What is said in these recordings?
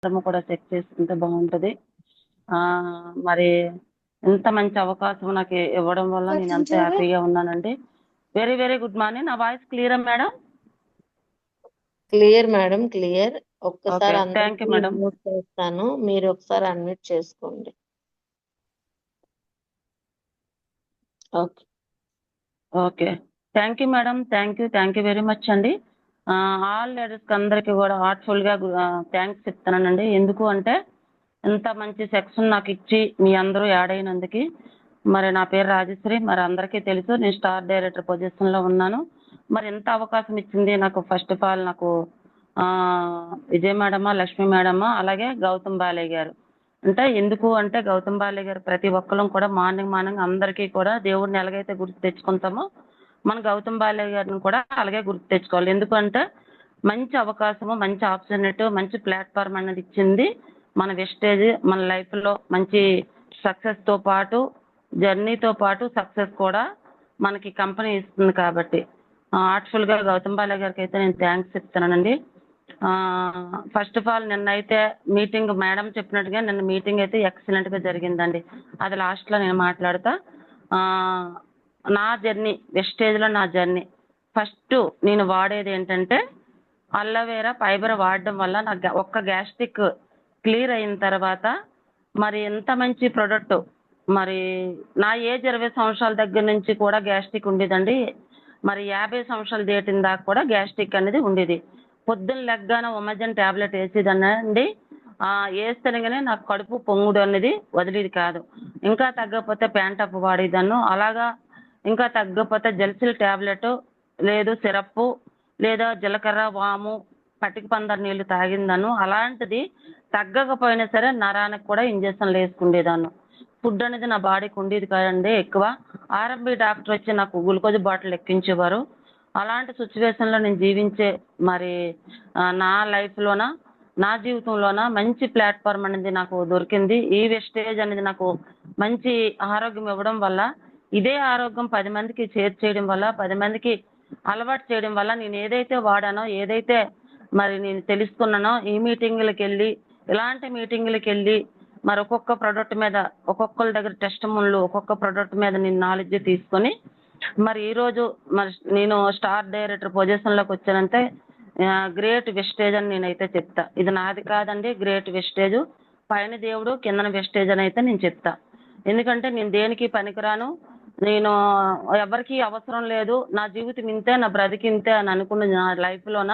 మనము కూడా చెక్ చేసుకుంటే బాగుంటది. మరి ఇంత మంచి అవకాశం నాకు ఇవ్వడం వల్ల నేను ఎంతో హ్యాపీగా ఉన్నానండి. Very very good morning. నా వాయిస్ క్లియరా madam? Clear madam, clear. Okay, ఒక్కసారి థ్యాంక్ యూ అందరికీ మేడం. మ్యూట్ చేస్తాను, మీరు ఒకసారి అన్మ్యూట్ చేసుకోండి. Okay okay, thank you madam. Thank you very much అండి. ఆల్ లీడర్స్కి అందరికీ కూడా హార్ట్ఫుల్గా థ్యాంక్స్ చెప్తున్నానండి. ఎందుకు అంటే ఇంత మంచి సెక్షన్ నాకు ఇచ్చి మీ అందరూ యాడ్ అయినందుకు. మరి నా పేరు రాజశ్రీ, మరి అందరికీ తెలుసు నేను స్టార్ డైరెక్టర్ పొజిషన్లో ఉన్నాను. మరి ఎంత అవకాశం ఇచ్చింది నాకు ఫస్ట్ ఆఫ్ ఆల్ నాకు విజయ మేడమా, లక్ష్మీ మేడమా, అలాగే గౌతమ్ బాలయ్య గారు. అంటే ఎందుకు అంటే గౌతమ్ బాలయ్య గారు ప్రతి ఒక్కరం కూడా మార్నింగ్ అందరికీ కూడా దేవుడిని ఎలాగైతే గుర్తు తెచ్చుకుంటామో మన గౌతమ్ బాలయ్య గారిని కూడా అలాగే గుర్తు తెచ్చుకోవాలి. ఎందుకంటే మంచి అవకాశము, మంచి ఆపర్చునిటీ, మంచి ప్లాట్ఫామ్ అనేది ఇచ్చింది మన వెస్టేజ్. మన లైఫ్లో మంచి సక్సెస్తో పాటు జర్నీతో పాటు సక్సెస్ కూడా మనకి కంపెనీ ఇస్తుంది. కాబట్టి హార్ట్ఫుల్గా గౌతమ్ బాలయ్య గారికి అయితే నేను థ్యాంక్స్ చెప్తున్నానండి. ఫస్ట్ ఆఫ్ ఆల్ నిన్నైతే మీటింగ్ మేడం చెప్పినట్టుగా నిన్న మీటింగ్ అయితే ఎక్సలెంట్గా జరిగిందండి. అది లాస్ట్లో నేను మాట్లాడతా. నా జర్నీ వెస్టేజ్లో నా జర్నీ ఫస్ట్ నేను వాడేది ఏంటంటే అల్లోవేరా ఫైబర్ వాడడం వల్ల నాకు ఒక్క గ్యాస్ట్రిక్ క్లియర్ అయిన తర్వాత మరి ఎంత మంచి ప్రొడక్ట్. మరి నా ఏజ్ 20 సంవత్సరాల దగ్గర నుంచి కూడా గ్యాస్ట్రిక్ ఉండేదండి. మరి 50 సంవత్సరాలు దాటిన దాకా కూడా గ్యాస్ట్రిక్ అనేది ఉండేది. పొద్దున్న లెగ్గాన ఒమజన్ ట్యాబ్లెట్ వేసేదనండి. వేస్తేనే నాకు కడుపు పొంగుడు అనేది వదిలేది కాదు. ఇంకా తగ్గకపోతే ప్యాంటప్ వాడేదాన్ని. అలాగా ఇంకా తగ్గకపోతే జెల్సిల్ ట్యాబ్లెట్ లేదు సిరప్ లేదా జీలకర్ర వాము పటిక పందరు నీళ్లు తాగిందాను. అలాంటిది తగ్గకపోయినా సరే నరానికి కూడా ఇంజక్షన్లు వేసుకునేదాన్ని. ఫుడ్ అనేది నా బాడీకి ఉండేది కాదండి ఎక్కువ. ఆర్ఎంబి డాక్టర్ వచ్చి నాకు గ్లూకోజ్ బాటిల్ ఎక్కించేవారు. అలాంటి సిచ్యువేషన్లో నేను జీవించే మరి నా లైఫ్లోన నా జీవితంలోన మంచి ప్లాట్ఫామ్ అనేది నాకు దొరికింది. ఈ వెస్టేజ్ అనేది నాకు మంచి ఆరోగ్యం ఇవ్వడం వల్ల, ఇదే ఆరోగ్యం 10 మందికి షేర్ చేయడం వల్ల, 10 మందికి అలవాటు చేయడం వల్ల నేను ఏదైతే వాడానో, ఏదైతే మరి నేను తెలుసుకున్నానో ఈ మీటింగులకు వెళ్ళి, ఇలాంటి మీటింగులకు వెళ్ళి మరి ఒక్కొక్క ప్రోడక్ట్ మీద ఒక్కొక్కరి దగ్గర టెస్ట్ ముళ్ళు ఒక్కొక్క ప్రోడక్ట్ మీద నేను నాలెడ్జ్ తీసుకొని మరి ఈరోజు మరి నేను స్టార్ డైరెక్టర్ పొజిషన్లోకి వచ్చానంటే గ్రేట్ వెస్టేజ్ అని నేనైతే చెప్తా. ఇది నాది కాదండి, గ్రేట్ వెస్టేజ్. పైన దేవుడు కిందన వెస్టేజ్ అని అయితే నేను చెప్తా. ఎందుకంటే నేను దేనికి పనికిరాను, నేను ఎవరికి అవసరం లేదు, నా జీవితం ఇంతే, నా బ్రతికింతే అని అనుకున్న నా లైఫ్లోన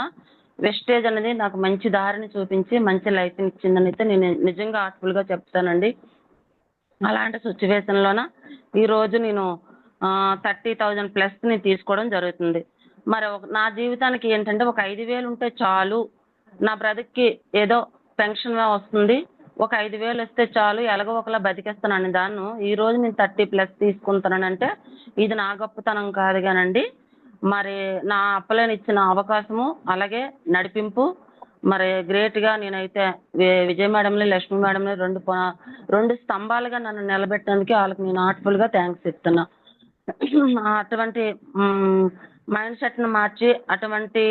వెస్టేజ్ అనేది నాకు మంచి దారిని చూపించి మంచి లైఫ్ని ఇచ్చిందని అయితే నేను నిజంగా హార్ట్ఫుల్గా చెప్తానండి. అలాంటి సిచ్యువేషన్లోన ఈరోజు నేను 30,000 ప్లస్ ని తీసుకోవడం జరుగుతుంది. మరి నా జీవితానికి ఏంటంటే ఒక 5,000 ఉంటే చాలు, నా బ్రతుక్కి ఏదో పెన్షన్ వస్తుంది, ఒక 5,000 వస్తే చాలు, ఎలాగో ఒకలా బతికేస్తానని దాన్ని ఈరోజు నేను 30 ప్లస్ తీసుకుంటానంటే ఇది నా గొప్పతనం కాదు కానండి, మరి నా అప్పలేని ఇచ్చిన అవకాశము అలాగే నడిపింపు మరి గ్రేట్గా నేనైతే విజయ మేడంని, లక్ష్మీ మేడంని రెండు స్తంభాలుగా నన్ను నిలబెట్టడానికి వాళ్ళకి నేను హార్ట్ఫుల్గా థ్యాంక్స్ చెప్తున్నా. అటువంటి మైండ్ సెట్ను మార్చి అటువంటి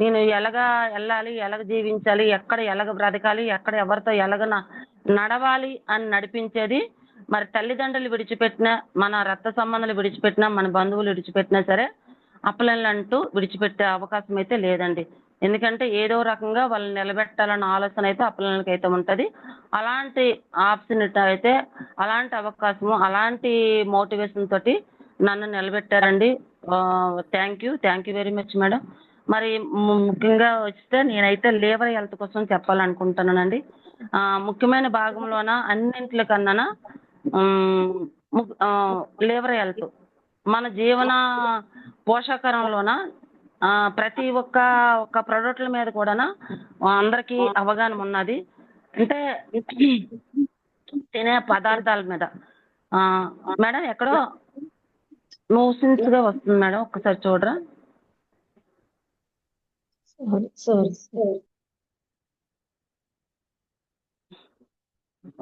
నేను ఎలాగా వెళ్ళాలి, ఎలాగ జీవించాలి, ఎక్కడ ఎలాగ బ్రతకాలి, ఎక్కడ ఎవరితో ఎలాగ నడవాలి అని నడిపించేది మరి తల్లిదండ్రులు విడిచిపెట్టినా, మన రక్త సంబంధాలు విడిచిపెట్టినా, మన బంధువులు విడిచిపెట్టినా సరే అప్పలంటూ విడిచిపెట్టే అవకాశం అయితే లేదండి. ఎందుకంటే ఏదో రకంగా వాళ్ళని నిలబెట్టాలన్న ఆలోచన అయితే అప్పలకి అయితే ఉంటుంది. అలాంటి ఆపర్చునిటీ అయితే, అలాంటి అవకాశము, అలాంటి మోటివేషన్ తోటి నన్ను నిలబెట్టారండి. Thank you very much madam. మరి ముఖ్యంగా వస్తే నేనైతే లివర్ హెల్త్ కోసం చెప్పాలనుకుంటున్నానండి. ముఖ్యమైన భాగంలోన అన్నింటికన్నా లివర్ హెల్త్ మన జీవన పోషకాహారంలోన ప్రతి ఒక్క ప్రోడక్ట్ల మీద కూడా అందరికీ అవగాహన ఉన్నది. అంటే తినే పదార్థాల మీద మేడం ఎక్కడో న్యూసెన్స్గా వస్తుంది మేడం, ఒక్కసారి చూడరా.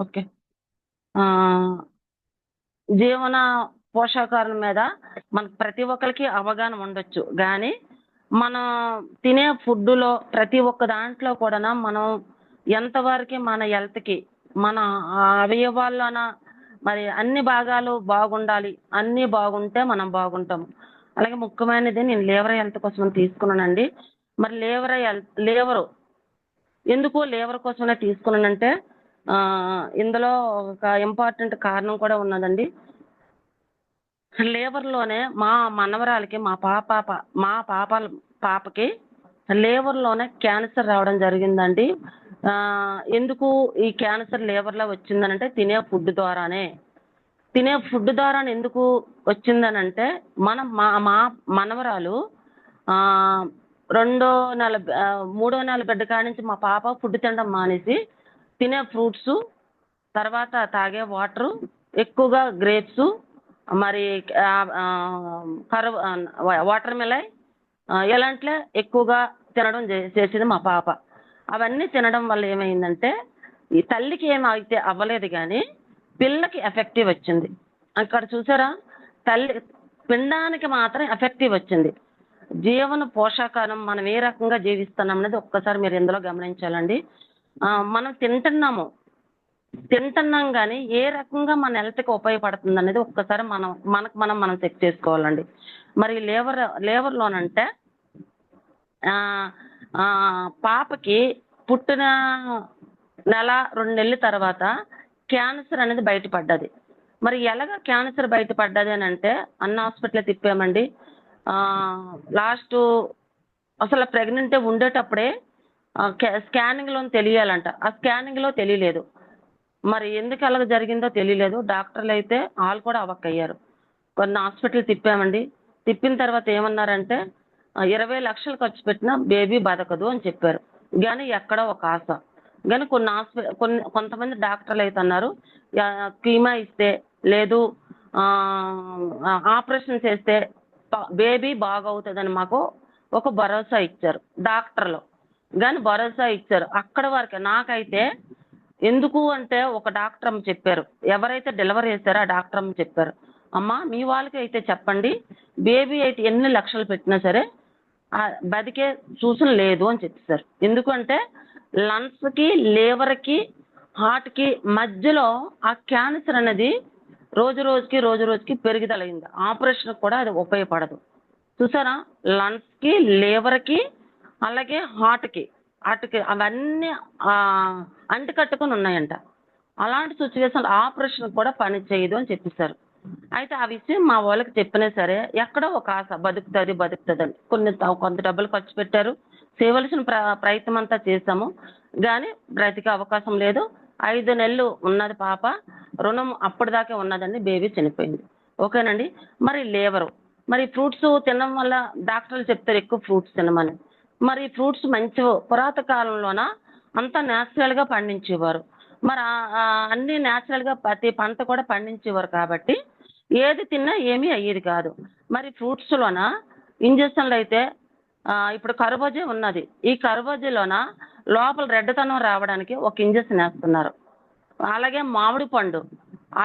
ఓకే, జీవన పోషకాహారం మీద మనకు ప్రతి ఒక్కరికి అవగాహన ఉండొచ్చు, కానీ మనం తినే ఫుడ్లో ప్రతి ఒక్క దాంట్లో కూడా మనం ఎంతవరకు మన హెల్త్కి మన అవయవాల్లోన మరి అన్ని భాగాలు బాగుండాలి, అన్నీ బాగుంటే మనం బాగుంటాం. అలాగే ముఖ్యమైనది నేను లీవర్ హెల్త్ కోసం తీసుకున్నానండి. మరి లీవరు ఎందుకు లీవర్ కోసమే తీసుకున్నానంటే ఇందులో ఒక ఇంపార్టెంట్ కారణం కూడా ఉన్నదండి. లీవర్లోనే మా మనవరాలకి మా పాపకి లీవర్లోనే క్యాన్సర్ రావడం జరిగిందండి. ఎందుకు ఈ క్యాన్సర్ లీవర్లో వచ్చిందనంటే తినే ఫుడ్ ద్వారానే ఎందుకు వచ్చిందనంటే మా మా మనవరాలు ఆ, మూడో నెల బిడ్డ కాడి నుంచి మా పాప ఫుడ్ తినడం మానేసి తినే ఫ్రూట్స్, తర్వాత తాగే వాటరు, ఎక్కువగా గ్రేప్స్, మరి వాటర్ మిలన్ ఇలాంటిలే ఎక్కువగా తినడం చేసేది మా పాప. అవన్నీ తినడం వల్ల ఏమైందంటే ఈ తల్లికి ఏమైతే అవ్వలేదు కానీ పిల్లకి ఎఫెక్టివ్ వచ్చింది. అక్కడ చూసారా, తల్లి పిండానికి మాత్రం ఎఫెక్టివ్ వచ్చింది. జీవన పోషకాహారం మనం ఏ రకంగా జీవిస్తున్నాం అనేది ఒక్కసారి మీరు ఇందులో గమనించాలండి. మనం తింటున్నాం కానీ ఏ రకంగా మన హెల్త్కి ఉపయోగపడుతుంది అనేది ఒక్కసారి మనం చెక్ చేసుకోవాలండి. మరి లేవర్లోనంటే పాపకి పుట్టిన నెల 2 నెలల తర్వాత క్యాన్సర్ అనేది బయటపడ్డది. మరి ఎలాగ క్యాన్సర్ బయటపడ్డది అని అంటే అన్న హాస్పిటల్ తిప్పామండి. లాస్ట్ అసలు ప్రెగ్నెంట్ ఉండేటప్పుడే స్కానింగ్లో తెలియాలంట. ఆ స్కానింగ్లో తెలియలేదు. మరి ఎందుకు అలాగ జరిగిందో తెలియలేదు. డాక్టర్లు అయితే వాళ్ళు కూడా అవ్వక్కయ్యారు. కొన్ని హాస్పిటల్ తిప్పామండి. తిప్పిన తర్వాత ఏమన్నారంటే 20 లక్షలు ఖర్చు పెట్టినా బేబీ బతకదు అని చెప్పారు. కానీ ఎక్కడో ఒక ఆశ. కానీ కొంతమంది డాక్టర్లు అయితే అన్నారు కీమా ఇస్తే లేదు ఆపరేషన్ చేస్తే బేబీ బాగవుతుందని మాకు ఒక భరోసా ఇచ్చారు డాక్టర్లు. కానీ భరోసా ఇచ్చారు అక్కడ వరకే. నాకైతే ఎందుకు అంటే ఒక డాక్టర్ అమ్మ చెప్పారు, ఎవరైతే డెలివరీ చేశారో ఆ డాక్టర్ అమ్మ చెప్పారు, అమ్మ మీ వాళ్ళకి అయితే చెప్పండి బేబీ అయితే ఎన్ని లక్షలు పెట్టినా సరే బతికే సూచన లేదు అని చెప్పేశారు. ఎందుకంటే లంగ్స్కి, లివర్కి, హార్ట్కి మధ్యలో ఆ క్యాన్సర్ అనేది రోజు రోజుకి పెరుగుదలైంది. ఆపరేషన్ కూడా అది ఉపయోగపడదు. చూసారా, లంగ్స్కి, లివర్కి, అలాగే హార్ట్కి అవన్నీ అంటుకట్టుకుని ఉన్నాయంట. అలాంటి సిచ్యువేషన్ ఆపరేషన్ కూడా పని చేయదు అని చెప్పేశారు. అయితే ఆ విషయం మా వాళ్ళకి చెప్పినా సరే ఎక్కడో ఒక ఆశ బతుకుతుందని కొంత డబ్బులు ఖర్చు పెట్టారు. చేయవలసిన ప్రయత్నం అంతా చేశాము కానీ బ్రతికే అవకాశం లేదు. 5 నెలలు ఉన్నది పాప, రుణం అప్పటిదాకే ఉన్నదండి, బేబీ చనిపోయింది. ఓకేనండి. మరి మరి ఫ్రూట్స్ తినడం వల్ల డాక్టర్లు చెప్తారు ఎక్కువ ఫ్రూట్స్ తినమని. మరి ఫ్రూట్స్ మంచి పురాతన కాలంలోన అంతా న్యాచురల్గా పండించేవారు. మరి అన్ని న్యాచురల్గా ప్రతి పంట కూడా పండించేవారు కాబట్టి ఏది తిన్నా ఏమీ అయ్యేది కాదు. మరి ఫ్రూట్స్లోన ఇంజక్షన్లు అయితే ఇప్పుడు కర్బూజా ఉన్నది. ఈ కర్బూజాలోన లోపల రెడ్డతనం రావడానికి ఒక ఇంజక్షన్ వేస్తున్నారు. అలాగే మామిడి పండు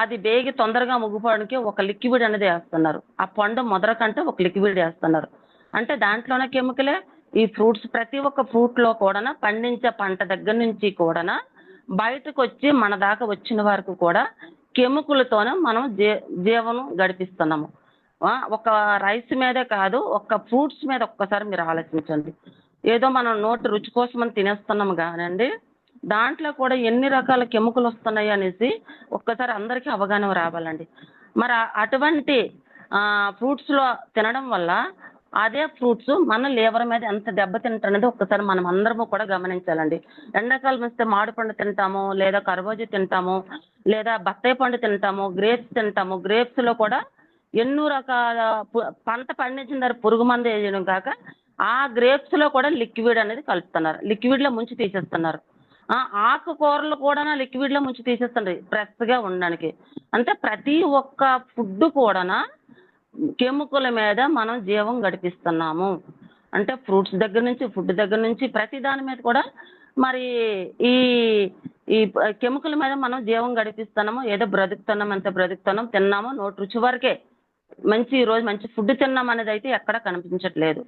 అది బేగి తొందరగా ముగ్గిపోవడానికి ఒక లిక్విడ్ అనేది వేస్తున్నారు. ఆ పండు ముదర కంటే ఒక లిక్విడ్ వేస్తున్నారు. అంటే దాంట్లోనే కెమికలే. ఈ ఫ్రూట్స్ ప్రతి ఒక్క ఫ్రూట్లో కూడా పండించే పంట దగ్గర నుంచి కూడా బయటకు వచ్చి మన దాకా వచ్చిన వరకు కూడా కెమికల్తోనే మనం జీవనం గడిపిస్తున్నాము. ఒక రైస్ మీదే కాదు, ఒక్క ఫ్రూట్స్ మీద ఒక్కసారి మీరు ఆలోచించండి. ఏదో మనం నోటి రుచి కోసమని తినేస్తున్నాము కానండి, దాంట్లో కూడా ఎన్ని రకాల కెమికల్ వస్తున్నాయి అనేసి ఒక్కసారి అందరికీ అవగాహన రావాలండి. మరి అటువంటి ఫ్రూట్స్లో తినడం వల్ల అదే ఫ్రూట్స్ మన లివర్ మీద ఎంత దెబ్బతింటున్నది ఒక్కసారి మనం అందరము కూడా గమనించాలండి. ఎండాకాలం వస్తే మామిడి పండు తింటాము, లేదా కర్బూజా తింటాము, లేదా బత్తాయి పండు తింటాము, గ్రేప్స్ తింటాము. గ్రేప్స్లో కూడా ఎన్నో రకాల పంట పండించిన దాని పురుగు మందు వేయడం కాక ఆ గ్రేప్స్లో కూడా లిక్విడ్ అనేది కలుపుతున్నారు, లిక్విడ్లో ముంచి తీసేస్తున్నారు. ఆకుకూరలు కూడా లిక్విడ్లో ముంచి తీసేస్తున్నారు ఫ్రెష్గా ఉండడానికి. అంటే ప్రతి ఒక్క ఫుడ్ కూడా కెమికల్ మీద మనం జీవం గడిపిస్తున్నాము. అంటే ఫ్రూట్స్ దగ్గర నుంచి, ఫుడ్ దగ్గర నుంచి ప్రతి దాని మీద కూడా మరి ఈ ఈ కెమికల్ మీద మనం జీవం గడిపిస్తున్నాము. ఏదో బ్రతుకుతున్నాం, అంత బ్రతుకుతున్నాం, తిన్నాము నోటి రుచి వరకే. ఈరోజు మంచి ఫుడ్ తిన్నాం అనేది అయితే ఎక్కడా కనిపించట్లేదు.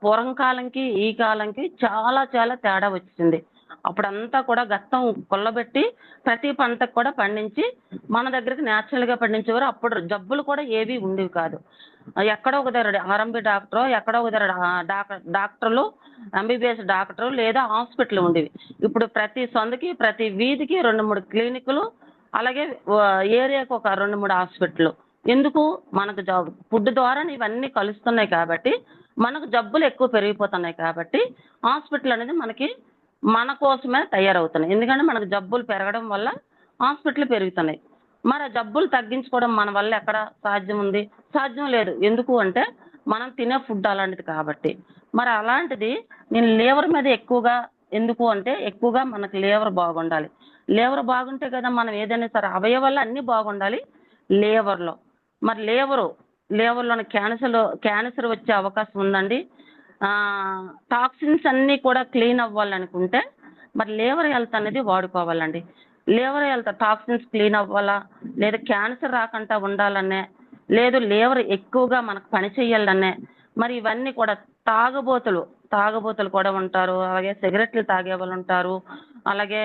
పూర్వం కాలంకి ఈ కాలంకి చాలా చాలా తేడా వచ్చింది. అప్పుడంతా కూడా గత్తం కొల్లబెట్టి ప్రతి పంటకు కూడా పండించి మన దగ్గరికి న్యాచురల్గా పండించేవారు. అప్పుడు జబ్బులు కూడా ఏవి ఉండేవి కాదు. ఎక్కడో ఒక దగ్గర ఆర్ఎంపీ డాక్టరో, ఎక్కడో ఒక దగ్గర డాక్టర్లు, ఎంబీబీఎస్ డాక్టరు లేదా హాస్పిటల్ ఉండేవి. ఇప్పుడు ప్రతి సందుకి ప్రతి వీధికి 2-3 క్లినిక్లు, అలాగే ఏరియాకి ఒక 2-3 హాస్పిటల్. ఎందుకు? మనకు ఫుడ్ ద్వారా ఇవన్నీ కలుస్తున్నాయి కాబట్టి, మనకు జబ్బులు ఎక్కువ పెరిగిపోతున్నాయి కాబట్టి హాస్పిటల్ అనేది మన కోసమే తయారవుతున్నాయి. ఎందుకంటే మనకు జబ్బులు పెరగడం వల్ల హాస్పిటల్ పెరుగుతున్నాయి. మరి ఆ జబ్బులు తగ్గించుకోవడం మన వల్ల ఎక్కడ సాధ్యం ఉంది? సాధ్యం లేదు. ఎందుకు అంటే మనం తినే ఫుడ్ అలాంటిది కాబట్టి. మరి అలాంటిది నేను లివర్ మీద ఎక్కువగా, ఎందుకు అంటే ఎక్కువగా మనకు లివర్ బాగుండాలి. లివర్ బాగుంటే కదా మనం ఏదైనా సరే అవయవాలు అన్నీ బాగుండాలి లివర్లో. మరి లివర్లోని క్యాన్సర్ వచ్చే అవకాశం ఉందండి. టాక్సిన్స్ అన్నీ కూడా క్లీన్ అవ్వాలనుకుంటే మరి లివర్ హెల్త్ అనేది వాడుకోవాలండి. లివర్ హెల్త్ టాక్సిన్స్ క్లీన్ అవ్వాలా, లేదా క్యాన్సర్ రాకుండా ఉండాలనే, లేదు లివర్ ఎక్కువగా మనకు పని చేయాలనే, మరి ఇవన్నీ కూడా తాగుబోతులు కూడా ఉంటారు. అలాగే సిగరెట్లు తాగే వాళ్ళు ఉంటారు. అలాగే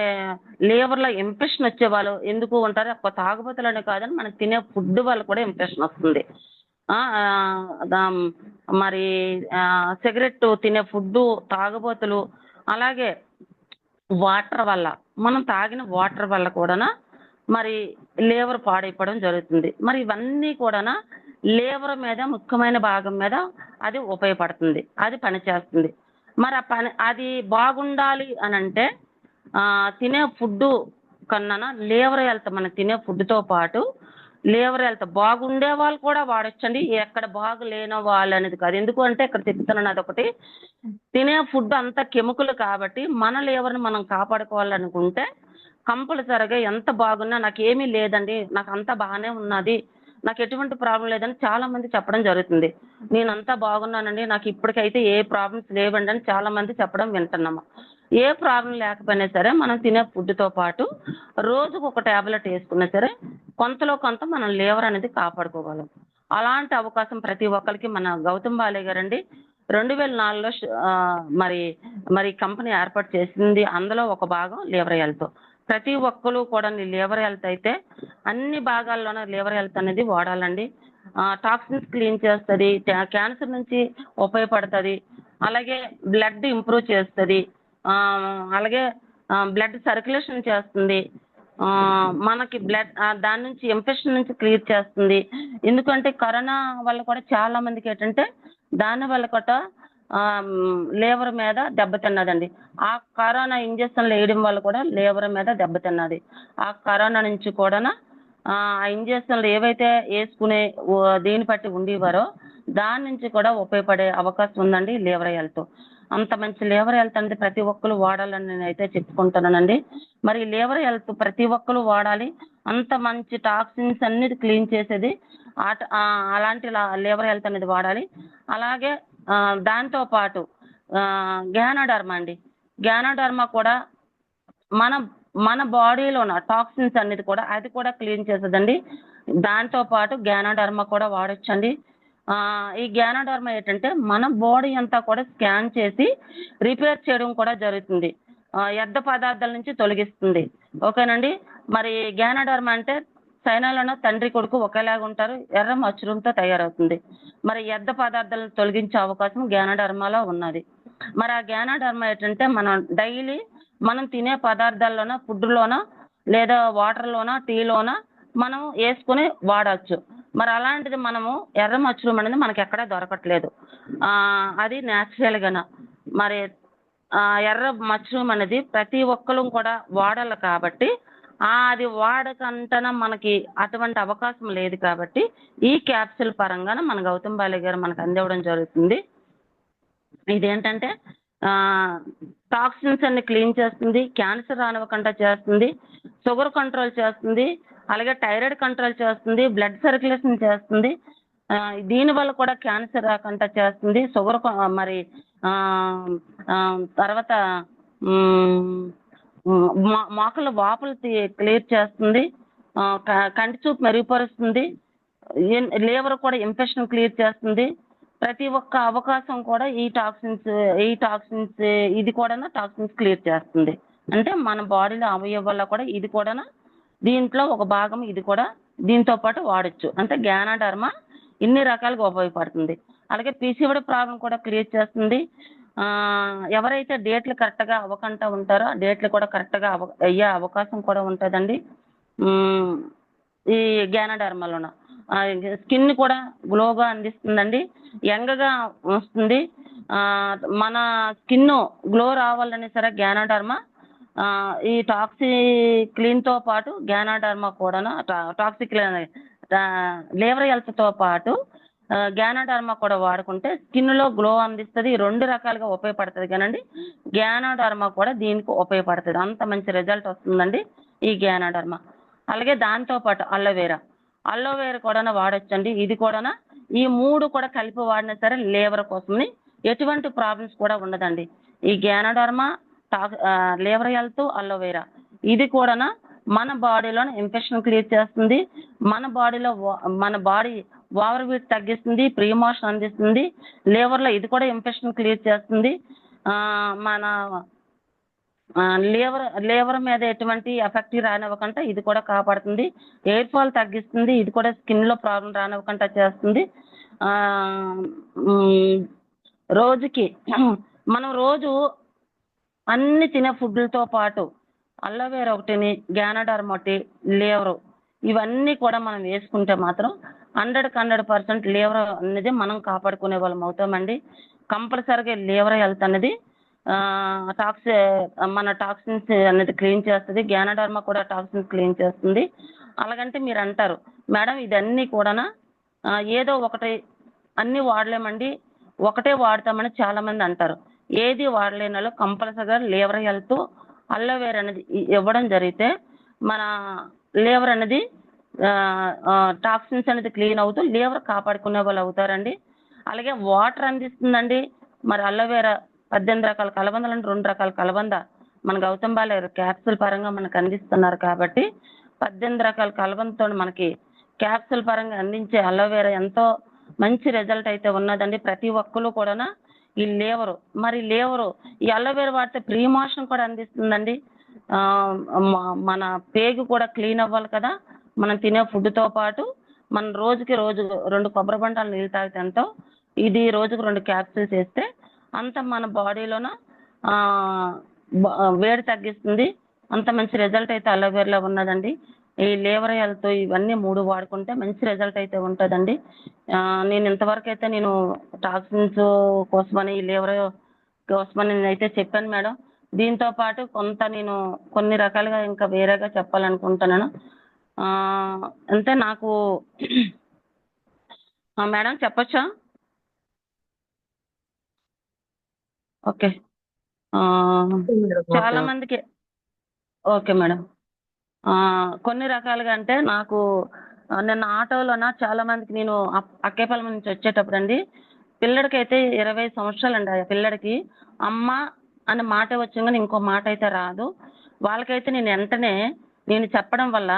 లివర్లో ఇన్ఫెక్షన్ వచ్చే వాళ్ళు ఎందుకు ఉంటారు? తాగుబోతులనే కాదని మనకు తినే ఫుడ్ వల్ల కూడా ఇన్ఫెక్షన్ వస్తుంది. ఆ, ఆ, మరి సిగరెట్ తినే ఫుడ్, తాగుబోతులు, అలాగే వాటర్ వల్ల, మనం తాగిన వాటర్ వల్ల కూడా మరి లివర్ పాడైపోవడం జరుగుతుంది. మరి ఇవన్నీ కూడా లివర్ మీద ముఖ్యమైన భాగం మీద అది ఉపయోగపడుతుంది, అది పనిచేస్తుంది. మరి అది బాగుండాలి అని అంటే తినే ఫుడ్ కన్నా లివర్ హెల్త్, మనం తినే ఫుడ్తో పాటు లివర్ హెల్త్ బాగుండే వాళ్ళు కూడా వాడొచ్చండి. ఎక్కడ బాగులేని వాళ్ళు అనేది కాదు. ఎందుకు అంటే ఇక్కడ చెప్తున్నాను, అదొకటి తినే ఫుడ్ అంతా కెమికల్ కాబట్టి మన లివర్ని మనం కాపాడుకోవాలనుకుంటే కంపల్సరిగా ఎంత బాగున్నా నాకేమీ లేదండి, నాకు అంతా బాగానే ఉన్నది, నాకు ఎటువంటి ప్రాబ్లం లేదని చాలా మంది చెప్పడం జరుగుతుంది. నేనంతా బాగున్నానండి, నాకు ఇప్పటికైతే ఏ ప్రాబ్లమ్స్ లేవండి అని చాలా మంది చెప్పడం వింటున్నాము. ఏ ప్రాబ్లం లేకపోయినా సరే మనం తినే ఫుడ్తో పాటు రోజుకు ఒక టాబ్లెట్ వేసుకున్నా సరే కొంతలో కొంత మనం లివర్ అనేది కాపాడుకోగలం. అలాంటి అవకాశం ప్రతి ఒక్కరికి మన గౌతమ్ బాలే గారండి 2004లో మరి మరి కంపెనీ ఏర్పాటు చేసింది. అందులో ఒక భాగం లివర్ హెల్త్. ప్రతి ఒక్కరు కూడా లివర్ హెల్త్ అయితే అన్ని భాగాల్లోనూ లివర్ హెల్త్ అనేది వాడాలండి. టాక్సిన్స్ క్లీన్ చేస్తుంది, క్యాన్సర్ నుంచి ఉపయోగపడుతుంది, అలాగే బ్లడ్ ఇంప్రూవ్ చేస్తుంది, అలాగే బ్లడ్ సర్క్యులేషన్ చేస్తుంది, మనకి బ్లడ్ దాని నుంచి ఇన్ఫెక్షన్ నుంచి క్లియర్ చేస్తుంది. ఎందుకంటే కరోనా వల్ల కూడా చాలా మందికి ఏంటంటే దాని వల్ల కూడా లివర్ మీద దెబ్బతిన్నదండి. ఆ కరోనా ఇంజక్షన్లు వేయడం వల్ల కూడా లివర్ మీద దెబ్బతిన్నది. ఆ కరోనా నుంచి కూడా ఆ ఇంజక్షన్లు ఏవైతే వేసుకునే దీన్ని బట్టి ఉండేవారో దాని నుంచి కూడా ఉపయోగపడే అవకాశం ఉందండి లివర్ హెల్త్. అంత మంచి లివర్ హెల్త్ అనేది ప్రతి ఒక్కరు వాడాలని నేనైతే చెప్పుకుంటున్నానండి. మరి లివర్ హెల్త్ ప్రతి ఒక్కరు వాడాలి. అంత మంచి టాక్సిన్స్ అన్నిటి క్లీన్ చేసేది అలాంటి లివర్ హెల్త్ అనేది వాడాలి. అలాగే దాంతో పాటు గ్యానోడర్మా అండి. గ్యానోడర్మా కూడా మన మన బాడీలో ఉన్న టాక్సిన్స్ అనేది కూడా అది కూడా క్లీన్ చేస్తుందండి. దాంతో పాటు గ్యానోడర్మా కూడా వాడొచ్చండి. ఈ గ్యానోడర్మా ఏంటంటే మన బాడీ అంతా కూడా స్కాన్ చేసి రిపేర్ చేయడం కూడా జరుగుతుంది. వ్యర్థ పదార్థాల నుంచి తొలగిస్తుంది. ఓకేనండి. మరి గ్యానోడర్మా అంటే చైనాలోనూ తండ్రి కొడుకు ఒకేలాగా ఉంటారు, ఎర్ర మష్రూమ్తో తయారవుతుంది. మరి వ్యర్థ పదార్థాలను తొలగించే అవకాశం గ్యానోడర్మాలో ఉన్నది. మరి ఆ గ్యానోడర్మా ఏంటంటే మనం తినే పదార్థాల్లోనో, ఫుడ్లోనో, లేదా వాటర్లోనో, టీలోనో మనం వేసుకుని వాడచ్చు. మరి అలాంటిది మనము ఎర్ర మష్రూమ్ అనేది మనకి ఎక్కడా దొరకట్లేదు. అది న్యాచురల్గాన మరి ఎర్ర మష్రూమ్ అనేది ప్రతి ఒక్కరు కూడా వాడాలి కాబట్టి అది వాడకంటన మనకి అటువంటి అవకాశం లేదు కాబట్టి ఈ క్యాప్సూల్ పరంగా మన గౌతమ్ బాలే గారు మనకు అందివ్వడం జరుగుతుంది. ఇదేంటంటే టాక్సిన్స్ అన్ని క్లీన్ చేస్తుంది, క్యాన్సర్ రానివ్వకుండా చేస్తుంది, షుగర్ కంట్రోల్ చేస్తుంది, అలాగే థైరాయిడ్ కంట్రోల్ చేస్తుంది, బ్లడ్ సర్క్యులేషన్ చేస్తుంది. దీనివల్ల కూడా క్యాన్సర్ రాకుండా చేస్తుంది. షుగర్ మరి తర్వాత మోకాళ్ళ వాపులు క్లియర్ చేస్తుంది, కంటి చూపు మెరుగుపరుస్తుంది, లివర్ కూడా ఇన్ఫెక్షన్ క్లియర్ చేస్తుంది. ప్రతి ఒక్క అవకాశం కూడా ఈ టాక్సిన్స్ ఇది కూడా టాక్సిన్స్ క్లియర్ చేస్తుంది. అంటే మన బాడీలో అవయవాల్లో కూడా ఇది కూడా దీంట్లో ఒక భాగం, ఇది కూడా దీంతో పాటు వాడచ్చు. అంటే జ్ఞానధర్మ ఇన్ని రకాలుగా ఉపయోగపడుతుంది. అలాగే పీసీఓడి ప్రాబ్లం కూడా క్లియర్ చేస్తుంది. ఎవరైతే డేట్లు కరెక్ట్గా అవ్వకుండా ఉంటారో డేట్లు కూడా కరెక్ట్గా అయ్యే అవకాశం కూడా ఉంటుందండి ఈ జ్ఞానధర్మలోన. స్కిన్ కూడా గ్లోగా అందిస్తుందండి, యంగ్గా వస్తుంది. మన స్కిన్ గ్లో రావాలని సరే జ్ఞానధర్మ ఈ క్లీన్తో పాటు జ్ఞానధర్మ కూడా టాక్సిక్ లివర్ హెల్త్తో పాటు జ్ఞానధర్మ కూడా వాడుకుంటే స్కిన్లో గ్లో అందిస్తుంది. 2 రకాలుగా ఉపయోగపడుతుంది కానండి జ్ఞానధర్మ కూడా దీనికి ఉపయోగపడుతుంది. అంత మంచి రిజల్ట్ వస్తుందండి ఈ జ్ఞానధర్మ. అలాగే దాంతోపాటు అల్లోవేరా కూడా వాడచ్చండి. ఇది కూడా ఈ 3 కూడా కలిపి వాడినా సరే లివర్ కోసమని ఎటువంటి ప్రాబ్లమ్స్ కూడా ఉండదండి. ఈ జ్ఞానధర్మ, లివర్ హెల్త్, అల్లోవేరా ఇది కూడా మన బాడీలో ఇన్ఫెక్షన్ క్లియర్ చేస్తుంది. మన బాడీ ఓవర్ వెయిట్ తగ్గిస్తుంది, ప్రీమోషన్ అందిస్తుంది. లివర్లో ఇది కూడా ఇన్ఫెక్షన్ క్లియర్ చేస్తుంది. మన లివర్ మీద ఎటువంటి ఎఫెక్ట్ రానివ్వకుండా ఇది కూడా కాపాడుతుంది. ఎయిర్ ఫాల్ తగ్గిస్తుంది. ఇది కూడా స్కిన్లో ప్రాబ్లం రానివ్వకుండా చేస్తుంది. రోజుకి మనం రోజు అన్ని తినే ఫుడ్లతో పాటు అల్లోవేరా ఒకటిని, జ్ఞానధర్మ ఒకటి, లివర్ ఇవన్నీ కూడా మనం వేసుకుంటే మాత్రం 100% లివర్ అనేది మనం కాపాడుకునే వాళ్ళం అవుతామండి. కంపల్సరీగా లివర్ హెల్త్ అనేది మన టాక్సిన్స్ అనేది క్లీన్ చేస్తుంది. జ్ఞానధర్మ కూడా టాక్సిన్స్ క్లీన్ చేస్తుంది. అలాగంటే మీరు అంటారు మేడం ఇదన్నీ కూడా ఏదో ఒకటి అన్నీ వాడలేమండి, ఒకటే వాడతామని చాలా మంది అంటారు. ఏది వాడలేని వాళ్ళు కంపల్సరీగా లివర్ హెల్త్, అల్లోవేరా అనేది ఇవ్వడం జరిగితే మన లివర్ అనేది టాక్సిన్స్ అనేది క్లీన్ అవుతూ లివర్ కాపాడుకునే వాళ్ళు అవుతారండి. అలాగే వాటర్ అందిస్తుందండి. మరి అల్లోవేరా 18 రకాల కలబందలను 2 రకాల కలబంద మన గౌతమ్ బాలయ్య క్యాప్సూల్ పరంగా మనకు అందిస్తున్నారు కాబట్టి 18 రకాల కలబందతో మనకి క్యాప్సూల్ పరంగా అందించే అల్లోవేరా ఎంతో మంచి రిజల్ట్ అయితే ఉన్నదండి. ప్రతి ఒక్కరు కూడా ఈ లివర్ ఈ అల్లోవేరా వాడితే ప్రీమోషన్ కూడా అందిస్తుందండి. మన పేగు కూడా క్లీన్ అవ్వాలి కదా. మనం తినే ఫుడ్తో పాటు మనం రోజుకి 2 కొబ్బరి బొండాలు నీళ్ళు తాగితే ఎంతో ఇది రోజుకు 2 క్యాప్సూల్స్ వేస్తే అంత మన బాడీలోన వేడి తగ్గిస్తుంది. అంత మంచి రిజల్ట్ అయితే అల్లోవేరాలో ఉన్నదండి. ఈ లివర్ హెల్త్ ఇవన్నీ 3 వాడుకుంటే మంచి రిజల్ట్ అయితే ఉంటుందండి. నేను ఇంతవరకు అయితే నేను టాక్సిన్స్ కోసమని ఈ లివర్ కోసమని నేనైతే చెప్పాను మేడం. దీంతో పాటు నేను కొన్ని రకాలుగా ఇంకా వేరేగా చెప్పాలనుకుంటున్నాను. అంటే నాకు మేడం చెప్పొచ్చా? ఓకే. చాలా మందికి ఓకే మేడం. కొన్ని రకాలుగా అంటే నాకు నిన్న ఆటోలోన చాలా మందికి నేను అక్కేపల్లి నుంచి వచ్చేటప్పుడు అండి పిల్లడికైతే 20 సంవత్సరాలు అండి. ఆ పిల్లడికి అమ్మ అనే మాట వచ్చాం కానీ ఇంకో మాట అయితే రాదు. వాళ్ళకైతే నేను వెంటనే నేను చెప్పడం వల్ల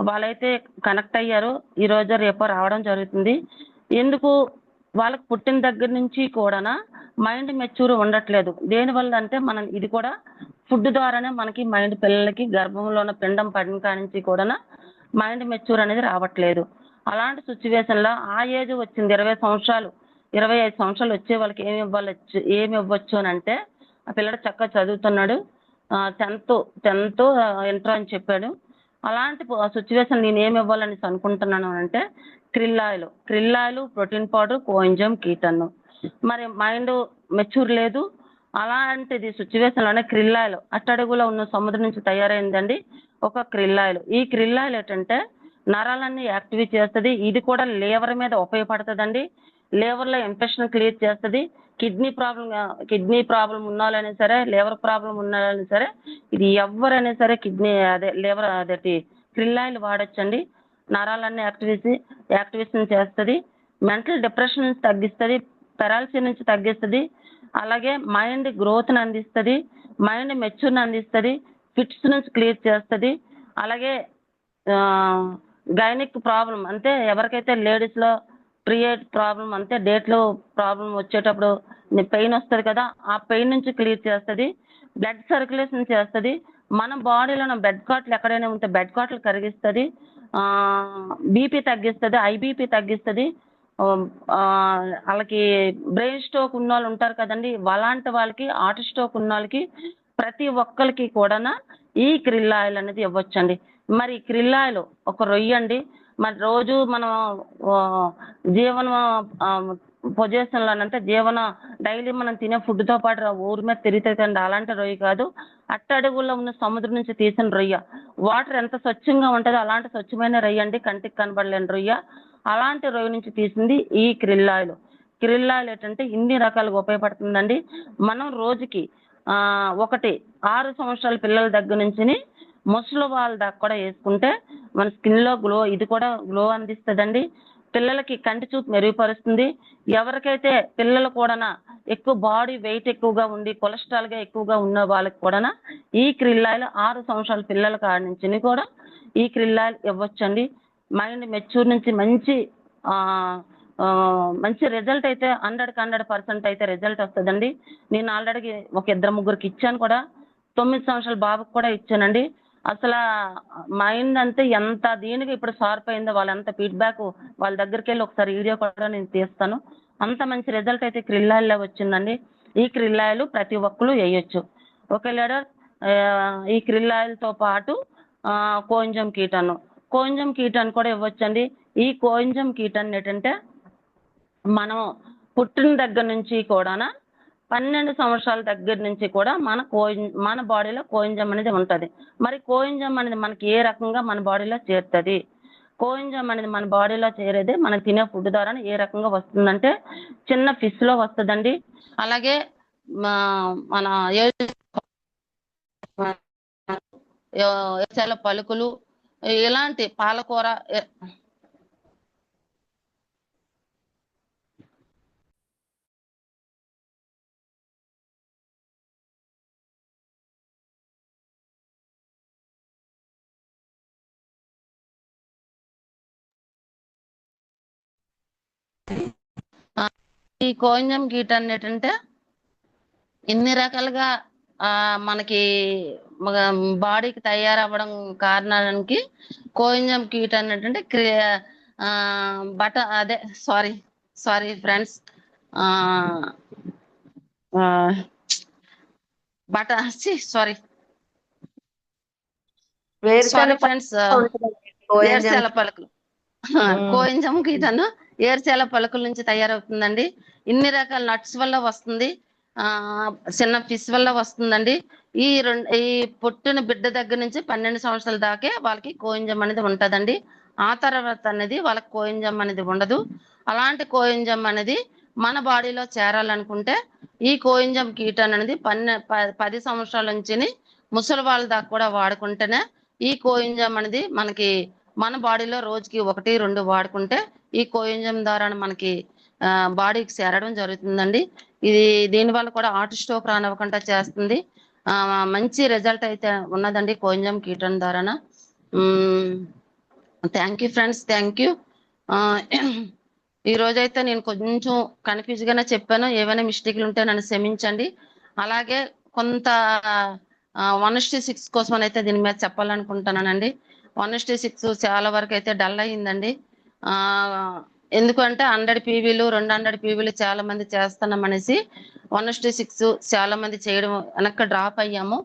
వాళ్ళైతే కనెక్ట్ అయ్యారు. ఈరోజు రేపో రావడం జరుగుతుంది. ఎందుకు వాళ్ళకి పుట్టిన దగ్గర నుంచి కూడా మైండ్ మెచ్యూర్ ఉండట్లేదు. దేనివల్ల అంటే మనం ఇది కూడా ఫుడ్ ద్వారానే మనకి మైండ్ పిల్లలకి గర్భంలో ఉన్న పిండం పడిన కాడి నుంచి కూడా మైండ్ మెచ్యూర్ అనేది రావట్లేదు. అలాంటి సిచ్యువేషన్లో ఆ ఏజ్ వచ్చింది 20 సంవత్సరాలు 25 సంవత్సరాలు వచ్చే వాళ్ళకి ఏమి ఇవ్వచ్చు అని అంటే ఆ పిల్లడు చక్కగా చదువుతున్నాడు. 10th ఇంటర్ అని చెప్పాడు. అలాంటి సిచ్యువేషన్ నేను ఏమి ఇవ్వాలని అనుకుంటున్నాను అంటే krill oil, protein powder, coenzyme, Keaton. మరి మైండ్ మెచ్యూర్ లేదు. అలాంటిది సిచ్యువేషన్లోనే క్రిల్ ఆయిల్ అట్టడుగులో ఉన్న సముద్రం నుంచి తయారైందండి ఒక క్రిల్ ఆయిల్. ఈ క్రిల్ ఆయిల్ ఏంటంటే నరాలన్నీ యాక్టివేట్ చేస్తుంది. ఇది కూడా లివర్ మీద ఉపయోగపడుతుందండి. లివర్లో ఇన్ఫెక్షన్ క్లియర్ చేస్తుంది. కిడ్నీ ప్రాబ్లం ఉన్నవాళ్ళైనా సరే, లివర్ ప్రాబ్లం ఉన్నవాళ్ళైనా సరే, ఇది ఎవరైనా సరే లివర్ క్రిల్ ఆయిల్ వాడచ్చండి. నరాలన్నీ యాక్టివేషన్ చేస్తుంది. మెంటల్ డిప్రెషన్ నుంచి తగ్గిస్తుంది. పెరాలసిస్ నుంచి తగ్గిస్తుంది. అలాగే మైండ్ గ్రోత్ని అందిస్తుంది. మైండ్ మెచ్యూర్ని అందిస్తుంది. ఫిట్స్ నుంచి క్లియర్ చేస్తుంది. అలాగే గైనిక్ ప్రాబ్లం అంటే ఎవరికైతే లేడీస్లో పీరియడ్ ప్రాబ్లం అంటే డేట్లో ప్రాబ్లం వచ్చేటప్పుడు పెయిన్ వస్తుంది కదా, ఆ పెయిన్ నుంచి క్లియర్ చేస్తుంది. బ్లడ్ సర్క్యులేషన్ చేస్తుంది. మన బాడీలో ఉన్న బెడ్ కాట్లు ఎక్కడైనా ఉంటే బెడ్ కాట్లు కరిగిస్తుంది. బీపీ తగ్గిస్తుంది, ఐబీపీ తగ్గిస్తుంది. వాళ్ళకి బ్రెయిన్ స్ట్రోక్ ఉన్న వాళ్ళు ఉంటారు కదండి, అలాంటి వాళ్ళకి, హార్ట్ స్ట్రోక్ ఉన్న వాళ్ళకి, ప్రతి ఒక్కరికి కూడా ఈ క్రిల్ ఆయిల్ అనేది ఇవ్వచ్చండి. మరి క్రిల్ ఆయిల్ ఒక రొయ్య అండి. మరి రోజు మనం జీవనం పొజిషన్లో అంటే డైలీ మనం తినే ఫుడ్తో పాటు ఊరి మీద తిరుగుతుందండి, అలాంటి రొయ్య కాదు. అట్టడుగుల్లో ఉన్న సముద్రం నుంచి తీసిన రొయ్య. వాటర్ ఎంత స్వచ్ఛంగా ఉంటుందో అలాంటి స్వచ్ఛమైన రొయ్య అండి, కంటికి కనబడలేని రొయ్య. అలాంటి రొయ్య నుంచి తీసింది ఈ క్రిల్ ఆయిల్. క్రిల్ ఆయిల్ ఏంటంటే ఇన్ని రకాలుగా ఉపయోగపడుతుందండి. మనం రోజుకి ఒకటి 6 సంవత్సరాల పిల్లల దగ్గర నుంచి ముసలి వాళ్ళ దాకా కూడా వేసుకుంటే మన స్కిన్లో ఇది కూడా గ్లో అందిస్తుందండి. పిల్లలకి కంటి చూపు మెరుగుపరుస్తుంది. ఎవరికైతే పిల్లలు కూడా ఎక్కువ బాడీ వెయిట్ ఎక్కువగా ఉండి కొలెస్ట్రాల్గా ఎక్కువగా ఉన్న వాళ్ళకి కూడా ఈ క్రిల్ ఆయిల్ 6 సంవత్సరాల పిల్లల కాడి నుంచి కూడా ఈ క్రిల్ ఆయిల్ ఇవ్వచ్చండి. మైండ్ మెచ్యూర్ నుంచి మంచి రిజల్ట్ అయితే 100% అయితే రిజల్ట్ వస్తుందండి. నేను ఆల్రెడీ ఒక 2-3కి ఇచ్చాను కూడా. 9 సంవత్సరాల బాబుకి కూడా ఇచ్చానండి. అసలు మైండ్ అంతే ఎంత దీనికి ఇప్పుడు షార్ప్ అయిందో, వాళ్ళ ఎంత ఫీడ్బ్యాక్, వాళ్ళ దగ్గరికి వెళ్ళి ఒకసారి వీడియో కూడా నేను తీస్తాను. అంత మంచి రిజల్ట్ అయితే క్రిల్ ఆయిల్లో వచ్చిందండి. ఈ క్రిల్ ఆయిల్ ప్రతి ఒక్కరు వేయొచ్చు. ఓకే లీడర్, ఈ క్రిల్ ఆయిల్తో పాటు కోంజం కీటన్ కూడా ఇవ్వచ్చండి. ఈ కోంజం కీటన్ ఏంటంటే మనం పుట్టిన దగ్గర నుంచి కూడా 12 సంవత్సరాల దగ్గర నుంచి కూడా మన బాడీలో కోయింజం అనేది ఉంటుంది. మరి కోయింజం అనేది మనకి ఏ రకంగా మన బాడీలో చేరుతుంది? కోయింజం అనేది మన బాడీలో చేరేది మనం తినే ఫుడ్ ద్వారా ఏ రకంగా వస్తుందంటే చిన్న ఫిష్లో వస్తుందండి. అలాగే మన ఏసాల పలుకులు, ఇలాంటి పాలకూర, ఈ కోంజం కీటన్ ఏంటంటే ఇన్ని రకాలుగా మనకి బాడీకి తయారవ్వడం కారణానికి కోంజం కీటన్ ఏంటంటే అదే సారీ ఫ్రెండ్స్, సారీ ఫ్రెండ్స్, ఏర్సేల పలుకులు, కోయింజం కీటన్ ఏర్సేల పలుకుల నుంచి తయారవుతుందండి. ఇన్ని రకాల నట్స్ వల్ల వస్తుంది, చిన్న ఫిష్ వల్ల వస్తుందండి. ఈ పుట్టిన బిడ్డ దగ్గర నుంచి 12 సంవత్సరాల దాకే వాళ్ళకి కోయింజం అనేది ఉంటుందండి. ఆ తర్వాత అనేది వాళ్ళకి కోయింజం అనేది ఉండదు. అలాంటి కోయింజం అనేది మన బాడీలో చేరాలనుకుంటే ఈ కోయింజం కీటన్ అనేది 10 సంవత్సరాల నుంచి ముసలి వాళ్ళ దాకా కూడా వాడుకుంటేనే ఈ కోయింజం అనేది మనకి మన బాడీలో రోజుకి 1-2 వాడుకుంటే ఈ కోయింజం ద్వారా మనకి బాడీకి చేరడం జరుగుతుందండి. దీనివల్ల కూడా హార్ట్ స్ట్రోక్ రానివ్వకుండా చేస్తుంది. మంచి రిజల్ట్ అయితే ఉన్నదండి కోంజం కీటన్ ద్వారా. Thank you friends, thank you. ఈ రోజైతే నేను కొంచెం కన్ఫ్యూజ్గానే చెప్పాను. ఏవైనా మిస్టేక్లు ఉంటే నన్ను క్షమించండి. అలాగే కొంత 1:6 కోసం అయితే దీని మీద చెప్పాలనుకుంటున్నానండి. 1:6 చాలా వరకు అయితే డల్ అయ్యిందండి. ఎందుకంటే 100 పీవీలు 200 పీవీలు చాలా మంది చేస్తున్నాం అనేసి 1:6 చాలా మంది చేయడం వెనక్కి డ్రాప్ అయ్యాము.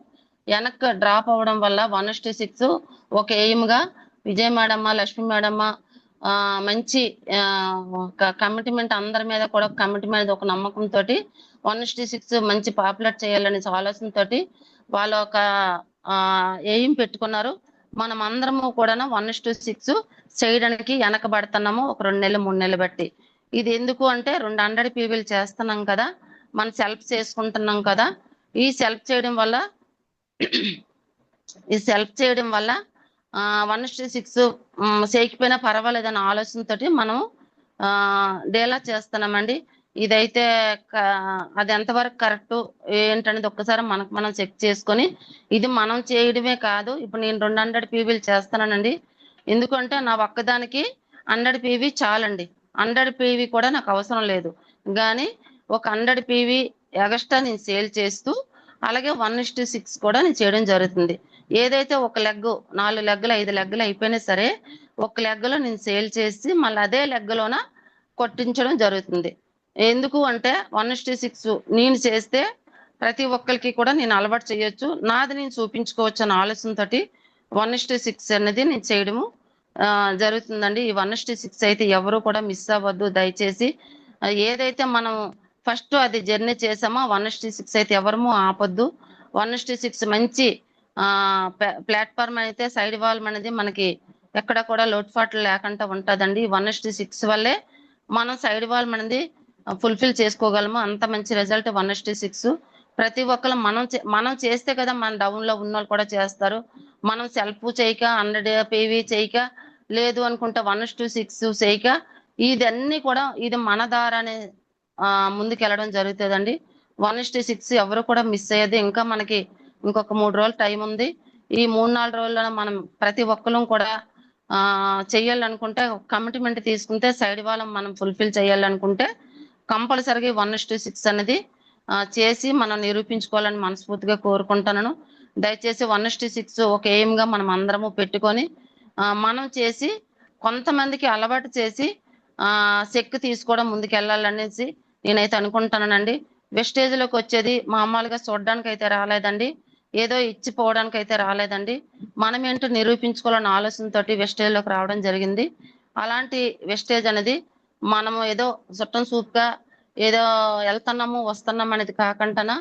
వెనక్కి డ్రాప్ అవ్వడం వల్ల 1:6 ఒక ఎయిమ్గా విజయ మేడమ్మ, లక్ష్మి మేడమ్మ మంచి కమిట్మెంట్, అందరి మీద కూడా కమిట్మెంట్, ఒక నమ్మకంతో 1:6 మంచి పాపులర్ చేయాలనే ఆలోచనతో వాళ్ళు ఒక ఎయిమ్ పెట్టుకున్నారు. మనం అందరము కూడా 1:6 చేయడానికి వెనకబడుతున్నాము ఒక 2 నెలలు 3 నెలలు బట్టి. ఇది ఎందుకు అంటే 200 పీవీలు చేస్తున్నాం కదా, మనం సెల్ఫ్ చేసుకుంటున్నాం కదా. ఈ సెల్ఫ్ చేయడం వల్ల 1:6 చేయకపోయినా పర్వాలేదన్న ఆలోచనతోటి మనం డేలా చేస్తున్నామండి. ఇదైతే అది ఎంతవరకు కరెక్ట్ ఏంటనేది ఒక్కసారి మనకు మనం చెక్ చేసుకొని, ఇది మనం చేయడమే కాదు, ఇప్పుడు నేను 200 పీవీలు చేస్తానండి. ఎందుకంటే నా ఒక్కదానికి 100 పీవీ చాలండి. 100 పీవీ కూడా నాకు అవసరం లేదు. కానీ ఒక 100 పీవీ ఎగస్ట్రా నేను సేల్ చేస్తూ అలాగే 1:6 కూడా నేను చేయడం జరుగుతుంది. ఏదైతే ఒక లెగ్ 4 లెగ్గులు 5 లెగ్గులు అయిపోయినా సరే ఒక లెగ్గులో నేను సేల్ చేసి మళ్ళీ అదే లెగ్గులోన కొట్టించడం జరుగుతుంది. ఎందుకు అంటే 1:6 నేను చేస్తే ప్రతి ఒక్కరికి కూడా నేను అలవాటు చేయొచ్చు, నాది నేను చూపించుకోవచ్చు అన్న ఆలోచనతోటి 1:6 అనేది నేను చేయడము జరుగుతుందండి. ఈ 1:6 అయితే ఎవరు కూడా మిస్ అవ్వద్దు దయచేసి. ఏదైతే మనం ఫస్ట్ అది జర్నీ చేసామో 1:6 అయితే ఎవరము ఆపొద్దు. 1:6 మంచి ప్లాట్ఫామ్ అయితే సైడ్ వాల్ అనేది మనకి ఎక్కడ కూడా లోటుపాట్లు లేకుండా ఉంటుందండి. 1:6 వల్లే మనం సైడ్ వాల్ అనేది ఫుల్ఫిల్ చేసుకోగలము. అంత మంచి రిజల్ట్ 1:6. ప్రతి ఒక్కరు మనం చేస్తే కదా మన డౌన్ లో ఉన్న వాళ్ళు కూడా చేస్తారు. మనం సెల్ఫ్ చేయక 100 PV చేయక లేదు అనుకుంటే 1:6 చేయక ఇదన్నీ కూడా ఇది మన ద్వారానే ముందుకెళ్ళడం జరుగుతుందండి. 1:6 ఎవరు కూడా మిస్ అయ్యేది. ఇంకా మనకి ఇంకొక 3 రోజులు టైం ఉంది. ఈ 3-4 రోజుల్లో మనం ప్రతి ఒక్కరం కూడా చెయ్యాలనుకుంటే కమిట్మెంట్ తీసుకుంటే సైడ్ వాళ్ళం మనం ఫుల్ఫిల్ చేయాలనుకుంటే కంపల్సరీగా 1:6 అనేది చేసి మనం నిరూపించుకోవాలని మనస్ఫూర్తిగా కోరుకుంటున్నాను. దయచేసి 1:6 ఒక ఎయిమ్ గా మనం అందరము పెట్టుకొని మనం చేసి కొంతమందికి అలవాటు చేసి శక్తి తీసుకోవడం ముందుకెళ్ళాలనేసి నేనైతే అనుకుంటానండి. వెస్టేజ్ లోకి వచ్చేది మామూలుగా చూడడానికి అయితే రాలేదండి, ఏదో ఇచ్చిపోవడానికి అయితే రాలేదండి. మనం ఏంటో నిరూపించుకోవాలన్న ఆలోచనతోటి వెస్టేజ్ లోకి రావడం జరిగింది. అలాంటి వెస్టేజ్ అనేది మనము ఏదో చుట్టం సూప్గా ఏదో వెళ్తున్నాము వస్తున్నాము అనేది కాకుండా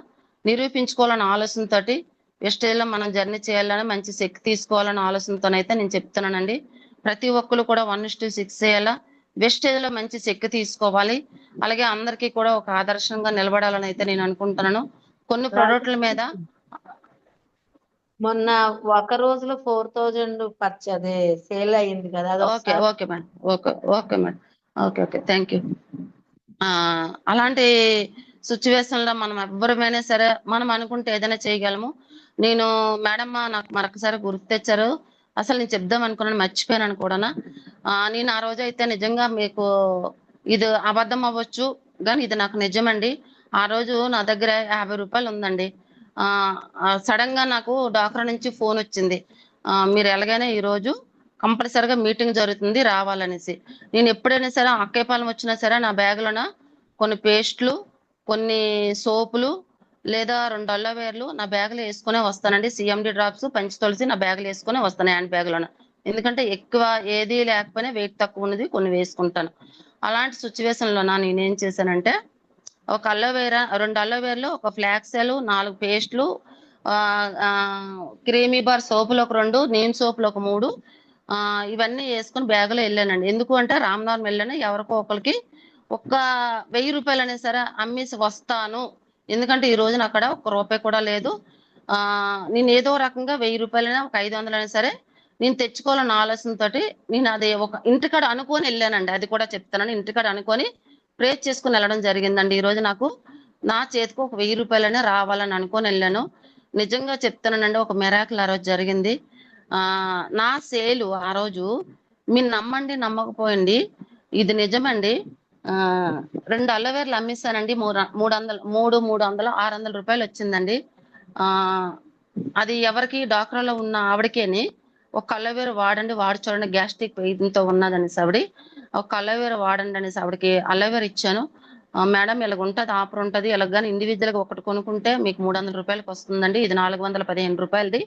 నిరూపించుకోవాలన్న ఆలోచనతోటి వెస్టేజ్ లో మనం జర్నీ చేయాలని మంచి శక్తి తీసుకోవాలన్న ఆలోచనతోనైతే నేను చెప్తున్నానండి. ప్రతి ఒక్కరు కూడా 1:6 చేయాలా, వెస్టేజ్ లో మంచి శక్తి తీసుకోవాలి. అలాగే అందరికీ కూడా ఒక ఆదర్శంగా నిలబడాలని అయితే నేను అనుకుంటున్నాను. కొన్ని ప్రొడక్ట్ల మీద మొన్న ఒక రోజులో 4,000 అదే సేల్ అయ్యింది కదా, అది ఓకే ఒకసారి okay madam okay madam okay thank you. అలాంటి సిచ్యువేషన్ లో మనం ఎవ్వరమైనా సరే మనం అనుకుంటే ఏదైనా చేయగలము. నేను మేడం నాకు మరొకసారి గుర్తు తెచ్చారు, అసలు నేను చెప్దాం అనుకున్నాను మర్చిపోయాను కూడా. నేను ఆ రోజు అయితే నిజంగా మీకు ఇది అబద్ధం అవ్వచ్చు కానీ ఇది నాకు నిజమండి. ఆ రోజు నా దగ్గర 50 రూపాయలు ఉందండి. సడన్ గా నాకు డాక్రా నుంచి ఫోన్ వచ్చింది, మీరు ఎలాగైనా ఈ రోజు కంపల్సరిగా మీటింగ్ జరుగుతుంది రావాలనేసి. నేను ఎప్పుడైనా సరే అక్కయ్యపాలెం వచ్చినా సరే నా బ్యాగ్లోన కొన్ని పేస్ట్లు, కొన్ని సోపులు లేదా 2 అల్లోవేర్లు నా బ్యాగులో వేసుకునే వస్తానండి. CMD డ్రాప్స్, పంచి తులసి నా బ్యాగులో వేసుకునే వస్తాను హ్యాండ్ బ్యాగ్లోన. ఎందుకంటే ఎక్కువ ఏది లేకపోయినా వెయిట్ తక్కువ ఉన్నది కొన్ని వేసుకుంటాను. అలాంటి సిచ్యువేషన్ లో నేనేం చేశానంటే ఒక అల్లోవేరా 2 అల్లోవేర్లు, ఒక ఫ్లాక్సెల్, 4 పేస్ట్లు, క్రీమీ బార్ సోపులు ఒక 2, నీమ్ సోపులు ఒక 3 ఇవన్నీ వేసుకుని బ్యాగులో వెళ్ళానండి. ఎందుకు అంటే రామనవరం వెళ్ళాను, ఎవరికో ఒకరికి ఒక్క 1000 రూపాయలు అయినా సరే అమ్మేసి వస్తాను. ఎందుకంటే ఈ రోజున అక్కడ ఒక్క రూపాయి కూడా లేదు. నేను ఏదో రకంగా 1000 రూపాయలైనా ఒక 500 అయినా సరే నేను తెచ్చుకోవాలన్న ఆలోచనతోటి నేను అది ఒక ఇంటికాడ అనుకొని వెళ్ళానండి. అది కూడా చెప్తానని ఇంటికాడ అనుకొని ప్రేర్ చేసుకుని వెళ్ళడం జరిగిందండి. ఈ రోజు నాకు నా చేతికి ఒక 1000 రూపాయలైనా రావాలని అనుకొని వెళ్ళాను. నిజంగా చెప్తానండి, ఒక మిరాకిల్ ఆ రోజు జరిగింది. నా సేలు ఆ రోజు మీరు నమ్మండి నమ్మకపోయింది, ఇది నిజమండి. 2 అల్లోవేర్లు అమ్మేశానండి. 300 600 రూపాయలు వచ్చిందండి. అది ఎవరికి డాక్టర్లో ఉన్న ఆవిడకేని ఒక అలోవేరా వాడండి, వాడి చూడండి గ్యాస్ట్రిక్ ఇంత ఉన్నదనేసి ఆవిడ ఒక అలోవేరా వాడండి అనేసి ఆవిడకి అలోవేరా ఇచ్చాను. మేడం ఇలాగ ఉంటుంది, ఆఫర్ ఉంటుంది, ఇలాగ కానీ ఇండివిజువల్ గా ఒకటి కొనుక్కుంటే మీకు 300 రూపాయలకి వస్తుందండి, ఇది 415 రూపాయలది.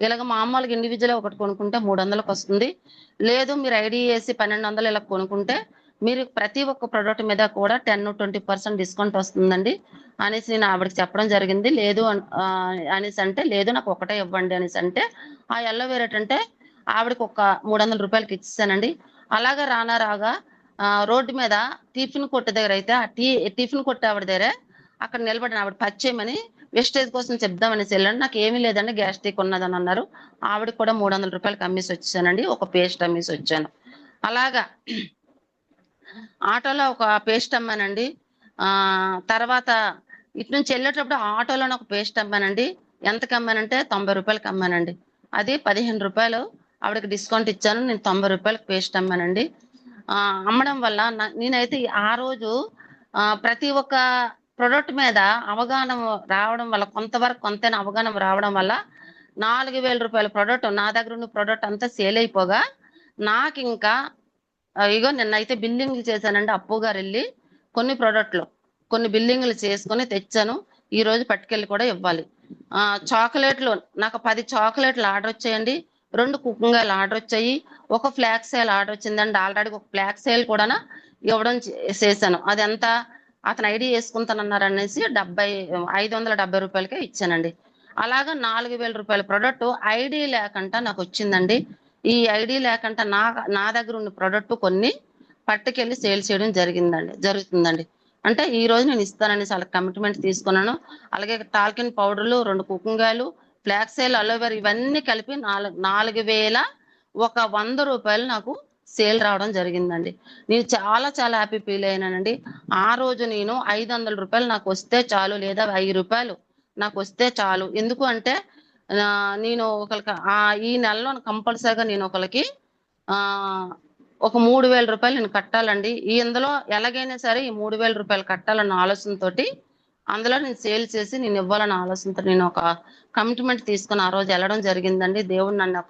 ఇలాగ మామూలుగా ఇండివిజువల్ ఒకటి కొనుక్కుంటే 300కి వస్తుంది. లేదు మీరు ఐడి వేసి 1200 ఇలా కొనుక్కుంటే మీరు ప్రతి ఒక్క ప్రోడక్ట్ మీద కూడా 10-20% డిస్కౌంట్ వస్తుందండి అనేసి నేను ఆవిడకి చెప్పడం జరిగింది. లేదు అనేసి అంటే లేదు నాకు ఒకటే ఇవ్వండి అనేసి అంటే ఆ అలోవేరా అంటే ఆవిడకి ఒక 300 రూపాయలకి ఇచ్చేసానండి. అలాగా రాగా రోడ్డు మీద టిఫిన్ కొట్టు దగ్గర అయితే టిఫిన్ కొట్టు ఆవిడ దగ్గర అక్కడ నిలబడిన ఆవిడ పచ్చేయమని వెస్టేజ్ కోసం చెప్దామనేసి వెళ్ళండి. నాకు ఏమీ లేదండి గ్యాస్ట్రిక్ ఉన్నదని అన్నారు. ఆవిడకి కూడా 300 రూపాయలకి అమ్మేసి వచ్చానండి, ఒక పేస్ట్ అమ్మేసి వచ్చాను. అలాగా ఆటోలో ఒక పేస్ట్ అమ్మానండి. తర్వాత ఇటు నుంచి వెళ్ళేటప్పుడు ఆటోలోనే ఒక పేస్ట్ అమ్మానండి. ఎంతకి అమ్మానంటే 90 రూపాయలకి అమ్మానండి. అది 15 రూపాయలు ఆవిడకి డిస్కౌంట్ ఇచ్చాను, నేను 90 రూపాయలకి పేస్ట్ అమ్మానండి. అమ్మడం వల్ల నేనైతే ఆ రోజు ప్రతి ఒక్క ప్రొడక్ట్ మీద అవగాహన రావడం వల్ల, కొంతవరకు కొంతైనా అవగాహన రావడం వల్ల 4,000 రూపాయల ప్రొడక్ట్, నా దగ్గర ఉన్న ప్రొడక్ట్ అంతా సేల్ అయిపోగా నాకు ఇంకా ఇగో నిన్నైతే బిల్లింగ్లు చేశానండి. అప్పు గారు వెళ్ళి కొన్ని బిల్లింగ్లు చేసుకొని తెచ్చాను. ఈ రోజు పట్టుకెళ్ళి కూడా ఇవ్వాలి. చాక్లెట్లు నాకు 10 చాక్లెట్లు ఆర్డర్ వచ్చాయండి. 2 కుకుంగాయలు ఆర్డర్ వచ్చాయి. ఒక ఫ్లాక్ సేల్ ఆర్డర్ వచ్చిందండి. ఆల్రెడీ ఒక ఫ్లాక్ సేల్ కూడా ఇవ్వడం చేశాను. అది ఎంత అతను ఐడి వేసుకుంటానన్నారు అనేసి 570 రూపాయలకే ఇచ్చానండి. అలాగా 4,000 రూపాయల ప్రొడక్ట్ ఐడి లేకుండా నాకు వచ్చిందండి. ఈ ఐడి లేకుండా నా దగ్గర ఉన్న ప్రొడక్ట్ కొన్ని పట్టుకెళ్ళి సేల్ చేయడం జరుగుతుందండి. అంటే ఈ రోజు నేను ఇస్తానని చాలా కమిట్మెంట్ తీసుకున్నాను. అలాగే టాల్కిన్ పౌడర్లు, 2 కుకుంగాయలు, ఫ్లాక్సైల్, అలోవెరా ఇవన్నీ కలిపి 4,100 రూపాయలు నాకు సేల్ రావడం జరిగిందండి. నేను చాలా చాలా హ్యాపీ ఫీల్ అయ్యానండి. ఆ రోజు నేను 500 రూపాయలు నాకు వస్తే చాలు, లేదా 1000 రూపాయలు నాకు వస్తే చాలు. ఎందుకు అంటే నేను ఒకరికి ఈ నెలలో కంపల్సరిగా నేను ఒకరికి ఆ ఒక 3,000 రూపాయలు నేను కట్టాలండి. ఇందులో ఎలాగైనా సరే ఈ 3,000 రూపాయలు కట్టాలన్న ఆలోచనతోటి అందులో నేను సేల్ చేసి నేను ఇవ్వాలన్న ఆలోచనతో నేను ఒక కమిట్మెంట్ తీసుకుని ఆ రోజు వెళ్ళడం జరిగిందండి. దేవుడు నన్ను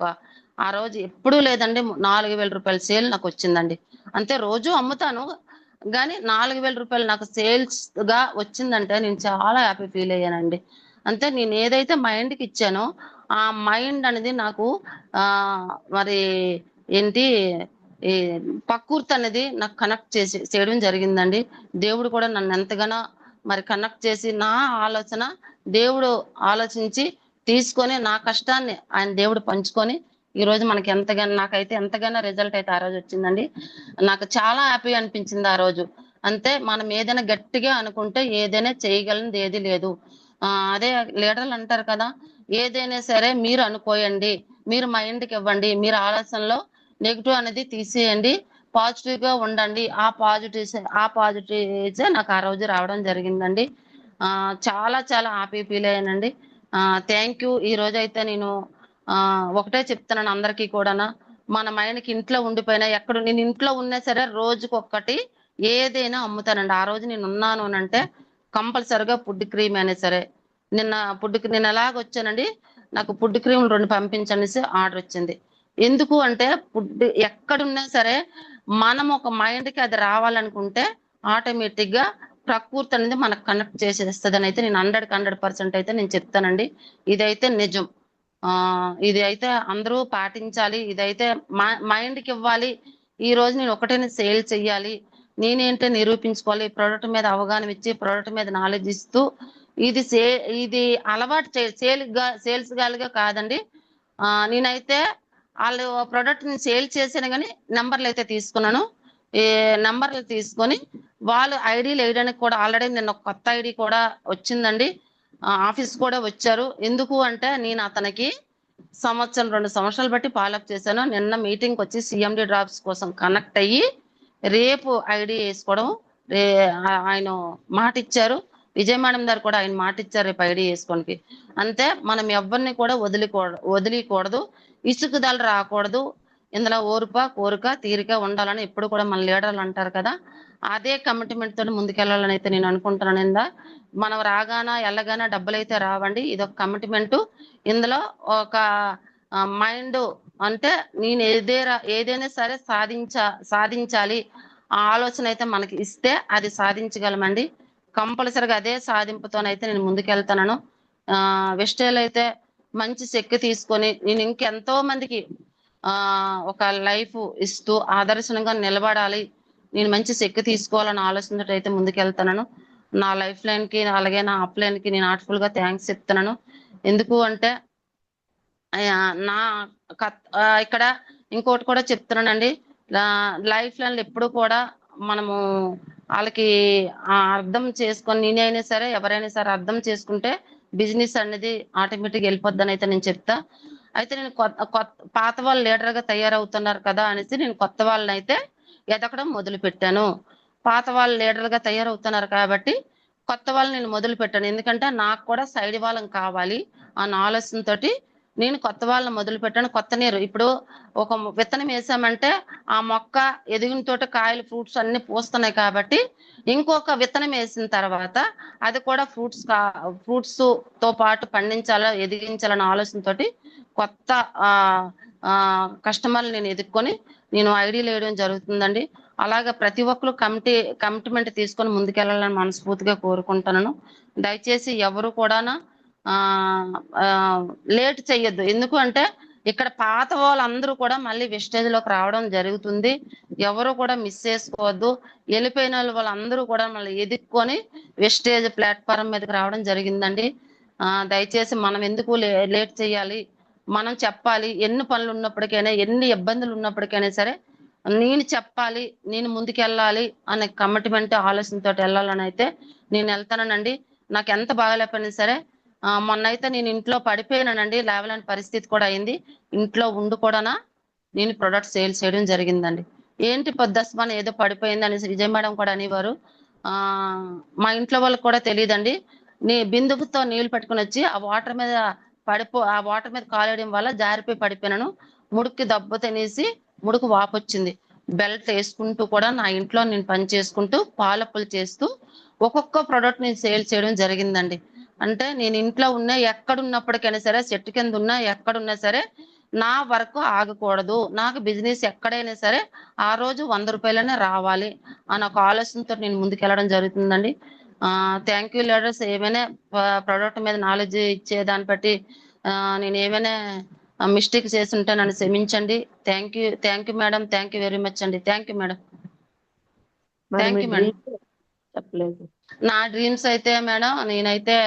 ఆ రోజు ఎప్పుడూ లేదండి 4,000 రూపాయల సేల్ నాకు వచ్చిందండి. అంతే రోజు అమ్ముతాను కానీ 4,000 రూపాయలు నాకు సేల్స్ గా వచ్చిందంటే నేను చాలా హ్యాపీ ఫీల్ అయ్యానండి. అంతే నేను ఏదైతే మైండ్కి ఇచ్చానో ఆ మైండ్ అనేది నాకు మరి ఏంటి ఈ పక్కూర్తి అనేది నాకు కనెక్ట్ చేయడం జరిగిందండి. దేవుడు కూడా నన్ను ఎంతగానో మరి కనెక్ట్ చేసి నా ఆలోచన దేవుడు ఆలోచించి తీసుకొని నా కష్టాన్ని ఆయన దేవుడు పంచుకొని ఈ రోజు నాకైతే ఎంతగానో రిజల్ట్ అయితే ఆ రోజు వచ్చిందండి. నాకు చాలా హ్యాపీ అనిపించింది ఆ రోజు. అంతే మనం ఏదైనా గట్టిగా అనుకుంటే ఏదైనా చేయగలిగింది ఏది లేదు. అదే లీడర్లు అంటారు కదా, ఏదైనా సరే మీరు అనుకోయండి, మీరు మైండ్కి ఇవ్వండి, మీరు ఆలోచనలో నెగిటివ్ అనేది తీసేయండి, పాజిటివ్ గా ఉండండి. ఆ పాజిటివ్స్ నాకు ఆ రోజు రావడం జరిగిందండి. చాలా చాలా హ్యాపీ ఫీల్ అయ్యానండి. Thank you. ఈ రోజు అయితే నేను ఒకటే చెప్తున్నాను అందరికీ కూడా, మన మైండ్కి ఇంట్లో ఉండిపోయినా నేను ఇంట్లో ఉన్నా సరే రోజుకొక్కటి ఏదైనా అమ్ముతానండి. ఆ రోజు నేను ఉన్నాను అంటే కంపల్సరిగా ఫుడ్ క్రీమ్ అయినా సరే, నేను ఎలాగొచ్చానండి, నాకు ఫుడ్ క్రీమ్ 2 పంపించనేసి ఆర్డర్ వచ్చింది. ఎందుకు అంటే ఫుడ్ ఎక్కడున్నా సరే మనం ఒక మైండ్కి అది రావాలనుకుంటే ఆటోమేటిక్ గా ప్రకృతి అనేది మనకు కనెక్ట్ చేసేస్తుందని అయితే నేను 100% అయితే నేను చెప్తానండి. ఇదైతే నిజం. ఇది అయితే అందరూ పాటించాలి. ఇదైతే మైండ్కి ఇవ్వాలి. ఈ రోజు నేను ఒకటైనా సేల్ చెయ్యాలి, నేనేంటో నిరూపించుకోవాలి, ప్రోడక్ట్ మీద అవగాహన ఇచ్చి ప్రోడక్ట్ మీద నాలెడ్జ్ ఇస్తూ ఇది ఇది అలవాటు సేల్స్ గాలిగా కాదండి. నేనైతే వాళ్ళు ప్రోడక్ట్ ని సేల్ చేసాను కానీ నెంబర్లు అయితే తీసుకున్నాను. ఈ నెంబర్లు తీసుకొని వాళ్ళు ఐడీలు వేయడానికి కూడా ఆల్రెడీ నిన్న ఒక కొత్త ఐడి కూడా వచ్చిందండి. ఆఫీస్ కూడా వచ్చారు. ఎందుకు అంటే నేను అతనికి 2 సంవత్సరాలు బట్టి ఫాలోఅప్ చేశాను. నిన్న మీటింగ్ వచ్చి సిఎండి డ్రాప్స్ కోసం కనెక్ట్ అయ్యి రేపు ఐడి వేసుకోవడం ఆయన మాట ఇచ్చారు. విజయ మేడం గారు కూడా ఆయన మాట ఇచ్చారు రేపు ఐడి వేసుకోనికి. అంతే, మనం ఎవరిని కూడా వదిలికూడదు, ఇసుకుదల రాకూడదు. ఇందులో ఓర్ప కోరిక తీరిక ఉండాలని ఎప్పుడు కూడా మన లీడర్లు అంటారు కదా, అదే కమిట్మెంట్ తోటి ముందుకెళ్లాలని అయితే నేను అనుకుంటున్నాను. మనం రాగానా ఎల్లగానా డబ్బులు అయితే రావండి. ఇది ఒక కమిట్మెంట్. ఇందులో ఒక మైండ్ అంటే నేను ఏదైనా సరే సాధించాలి ఆ ఆలోచన అయితే మనకి ఇస్తే అది సాధించగలమండి. కంపల్సరిగా అదే సాధింపుతోనైతే నేను ముందుకెళ్తాను. వెస్టేల్ అయితే మంచి శక్తి తీసుకొని నేను ఇంకెంతో మందికి ఒక లైఫ్ ఇస్తూ ఆదర్శనంగా నిలబడాలి, నేను మంచి శక్తి తీసుకోవాలని ఆలోచనతో అయితే ముందుకెళ్తాను. నా లైఫ్ లైన్ కి అలాగే నా అప్ లైన్ కి నేను హార్ట్ఫుల్ గా థ్యాంక్స్ చెప్తున్నాను. ఎందుకు అంటే నా ఇక్కడ ఇంకోటి కూడా చెప్తున్నానండి. లైఫ్ లైన్ ఎప్పుడు కూడా మనము వాళ్ళకి అర్థం చేసుకొని, నేనైనా సరే ఎవరైనా సరే అర్థం చేసుకుంటే బిజినెస్ అనేది ఆటోమేటిక్ వెళ్ళిపోద్దని అయితే నేను చెప్తా. అయితే నేను పాత వాళ్ళు లీడర్ గా తయారవుతున్నారు కదా అనేసి నేను కొత్త వాళ్ళని అయితే ఎదగడం మొదలు పెట్టాను. పాత వాళ్ళు లీడర్ గా తయారవుతున్నారు కాబట్టి కొత్త వాళ్ళని నేను మొదలు పెట్టాను. ఎందుకంటే నాకు కూడా సైడ్ వాళ్ళం కావాలి అన్న ఆలోచనతోటి నేను కొత్త వాళ్ళని మొదలు పెట్టాను. కొత్త నీరు ఇప్పుడు ఒక విత్తనం వేసామంటే ఆ మొక్క ఎదిగిన తోట కాయలు ఫ్రూట్స్ అన్ని పూస్తున్నాయి కాబట్టి ఇంకొక విత్తనం వేసిన తర్వాత అది కూడా ఫ్రూట్స్ తో పాటు పండించాలా ఎదిగించాలన్న ఆలోచనతోటి కొత్త ఆ ఆ కస్టమర్లు నేను ఎదుర్కొని నేను ఐడీలు వేయడం జరుగుతుందండి. అలాగే ప్రతి ఒక్కరు కమిట్మెంట్ తీసుకొని ముందుకెళ్ళాలని మనస్ఫూర్తిగా కోరుకుంటున్నాను. దయచేసి ఎవరు కూడా లేట్ చెయ్యొద్దు. ఎందుకు అంటే ఇక్కడ పాత వాళ్ళందరూ కూడా మళ్ళీ వెస్టేజ్ లోకి రావడం జరుగుతుంది. ఎవరు కూడా మిస్ చేసుకోవద్దు. వెళ్ళిపోయిన వాళ్ళందరూ కూడా మళ్ళీ ఎదుక్కొని వెస్టేజ్ ప్లాట్ఫారం మీదకి రావడం జరిగిందండి. దయచేసి మనం ఎందుకు లేట్ చేయాలి, మనం చెప్పాలి. ఎన్ని పనులు ఉన్నప్పటికైనా, ఎన్ని ఇబ్బందులు ఉన్నప్పటికైనా సరే నేను చెప్పాలి, నేను ముందుకెళ్ళాలి అనే కమిట్మెంట్ ఆలోచనతో వెళ్ళాలని అయితే నేను వెళ్తానండి. నాకు ఎంత బాగాలేకపోయినా సరే మొన్న అయితే నేను ఇంట్లో పడిపోయినానండి, లేవలేని పరిస్థితి కూడా అయింది. ఇంట్లో ఉండి కూడా నేను ప్రొడక్ట్ సేల్ చేయడం జరిగిందండి. ఏంటి పొద్దుస్మాన ఏదో పడిపోయింది అనేసి విజయ్ మేడం కూడా అనేవారు. ఆ మా ఇంట్లో వాళ్ళకి కూడా తెలియదండి. బిందుగుతో నీళ్లు పట్టుకుని వచ్చి ఆ వాటర్ మీద కాలేయడం వల్ల జారిపోయి పడిపోయినాను. ముడుక్కి దెబ్బ తినేసి ముడుకు వాపు వచ్చింది. బెల్ట్ వేసుకుంటూ కూడా నా ఇంట్లో నేను పని చేసుకుంటూ పాలప్పులు చేస్తూ ఒక్కొక్క ప్రోడక్ట్ నేను సేల్ చేయడం జరిగిందండి. అంటే నేను ఇంట్లో ఉన్నా, ఎక్కడున్నప్పటికైనా సరే, చెట్టు కింద ఉన్నా, ఎక్కడున్నా సరే నా వర్క్ ఆగకూడదు. నాకు బిజినెస్ ఎక్కడైనా సరే ఆ రోజు 100 రూపాయలనే రావాలి అని ఒక ఆలోచనతో నేను ముందుకెళ్ళడం జరుగుతుందండి. Thank you leaders. ఏమైనా ప్రోడక్ట్ మీద నాలెడ్జ్ ఇచ్చే దాన్ని బట్టి నేను ఏమైనా మిస్టేక్ చేసి ఉంటే నన్ను క్షమించండి. Thank you madam. Thank you very much అండి. Thank you madam. మరి థ్యాంక్ మీ యూ మేడం. డ్రీమ్స్ చెప్పలేదు. నా డ్రీమ్స్ అయితే మేడం, నేనైతే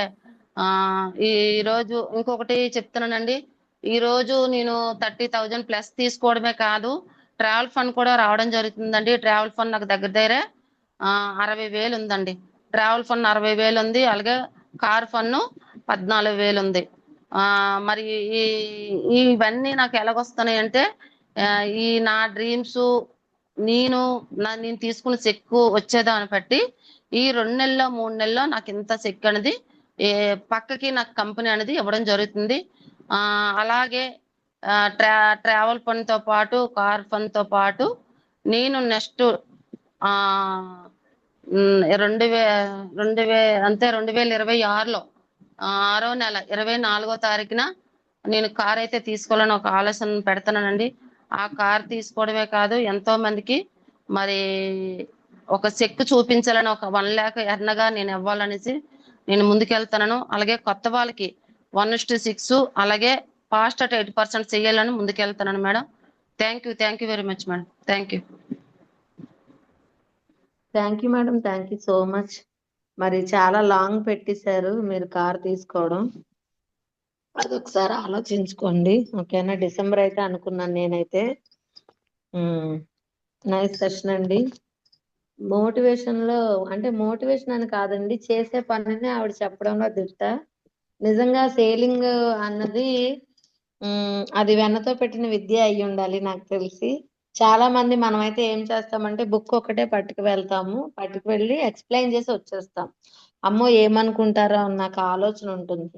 ఈ రోజు ఇంకొకటి చెప్తున్నానండి. ఈ రోజు నేను 30,000 ప్లస్ తీసుకోవడమే కాదు, ట్రావెల్ ఫండ్ కూడా రావడం జరుగుతుందండి. ట్రావెల్ ఫండ్ నాకు దగ్గర దగ్గర 60,000 ఉందండి. ట్రావెల్ ఫండ్ 60,000 ఉంది. అలాగే కార్ ఫండ్ 14,000 ఉంది. మరి ఇవన్నీ నాకు ఎలాగొస్తున్నాయి అంటే ఈ నా డ్రీమ్స్ నేను తీసుకున్న చెక్కు వచ్చేదాన్ని బట్టి ఈ 2 నెలల్లో 3 నెలల్లో నాకు ఇంత చెక్ అనేది పక్కకి నాకు కంపెనీ అనేది ఇవ్వడం జరుగుతుంది. అలాగే ట్రావెల్ ఫండ్ తో పాటు కార్ ఫండ్ తో పాటు నేను నెక్స్ట్ ఆ 2026లో 6వ నెల 24వ తారీఖున నేను కార్ అయితే తీసుకోవాలని ఒక ఆలోచన పెడతానండి. ఆ కార్ తీసుకోవడమే కాదు, ఎంతో మందికి మరి ఒక చెక్ చూపించాలని, ఒక 1 lakh ఎర్నగా నేను ఇవ్వాలనేసి నేను ముందుకెళ్తాను. అలాగే కొత్త వాళ్ళకి 1:6 అలాగే ఫాస్ట్ అట్ 8% చేయాలని ముందుకెళ్తాను madam. Thank you very much madam. Thank you. Thank you madam. Thank you so much. మరి చాలా లాంగ్ పెట్టేశారు మీరు కార్ తీసుకోవడం. అది ఒకసారి ఆలోచించుకోండి. ఓకేనా? డిసెంబర్ అయితే అనుకున్నాను నేనైతే. నైస్ సెషన్ అండి. మోటివేషన్ లో అంటే మోటివేషన్ అని కాదండి, చేసే పనిని ఆవిడ చెప్పడంలో దిట్ట. నిజంగా సేలింగ్ అన్నది అది వెన్నతో పెట్టిన విద్య అయి ఉండాలి నాకు తెలిసి. చాలా మంది మనమైతే ఏం చేస్తామంటే బుక్ ఒకటే పట్టుకు వెళ్తాము, పట్టుకు వెళ్ళి ఎక్స్ప్లెయిన్ చేసి వచ్చేస్తాం. అమ్మో ఏమనుకుంటారో అని నాకు ఆలోచన ఉంటుంది.